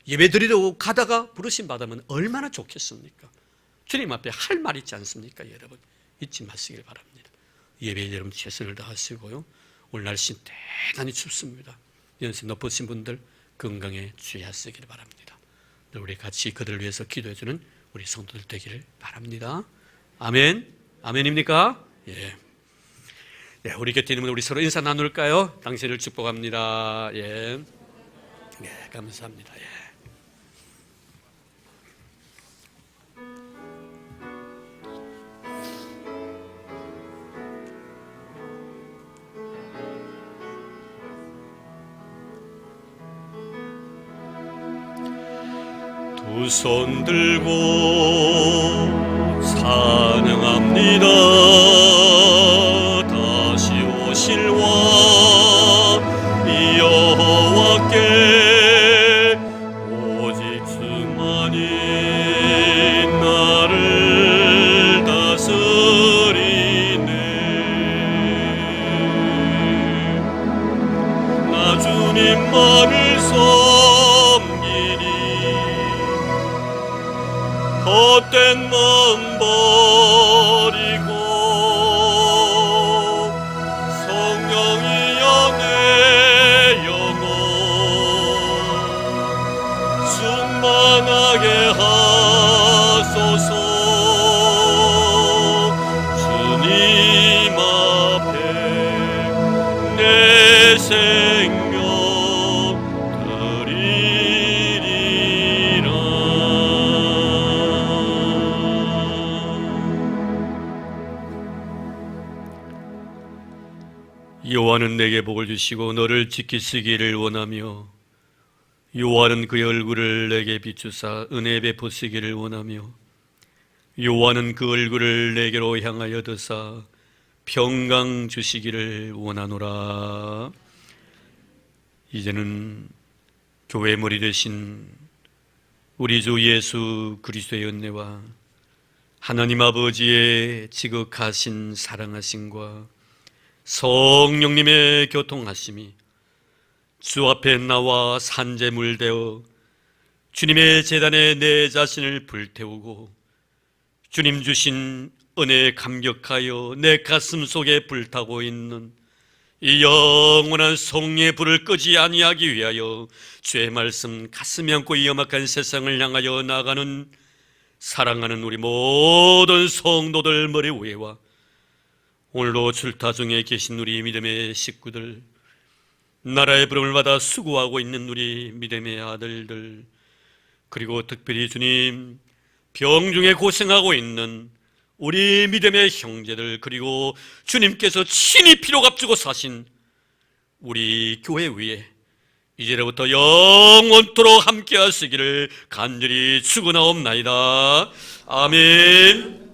예배 드리러 가다가 부르심 받으면 얼마나 좋겠습니까? 주님 앞에 할 말 있지 않습니까, 여러분? 잊지 마시길 바랍니다. 예배에 여러분 최선을 다하시고요. 오늘 날씨 대단히 춥습니다. 연세 높으신 분들 건강에 주의하시길 바랍니다. 우리 같이 그들을 위해서 기도해주는 우리 성도들 되기를 바랍니다. 아멘. 아멘입니까? 예. 예, 우리 곁에 있는 분들 우리 서로 인사 나눌까요? 당신을 축복합니다. 예. 예, 감사합니다. 예. 두 손 들고 찬양합니다. 다시 오실 왕 여호와께 오직 주만이 나를 다스리네. 나 주님만을 헛된 마음 버리고 성령이여 내 영혼 충만하게 하소서. 주님 앞에 내 생명 여호와는 내게 복을 주시고 너를 지키시기를 원하며 여호와는 그의 얼굴을 내게 비추사 은혜 베푸시기를 원하며 여호와는 그 얼굴을 내게로 향하여 드사 평강 주시기를 원하노라. 이제는 교회 머리 되신 우리 주 예수 그리스도의 은혜와 하나님 아버지의 지극하신 사랑하심과 성령님의 교통하심이 주 앞에 나와 산재물 되어 주님의 제단에 내 자신을 불태우고 주님 주신 은혜에 감격하여 내 가슴 속에 불타고 있는 이 영원한 성령의 불을 끄지 아니하기 위하여 주의 말씀 가슴에 안고 이 험악한 세상을 향하여 나가는 사랑하는 우리 모든 성도들 머리 위에와 오늘도 출타 중에 계신 우리 믿음의 식구들, 나라의 부름을 받아 수고하고 있는 우리 믿음의 아들들, 그리고 특별히 주님 병중에 고생하고 있는 우리 믿음의 형제들, 그리고 주님께서 친히 피로 값주고 사신 우리 교회 위에 이제로부터 영원토록 함께 하시기를 간절히 축원하옵나이다. 아멘.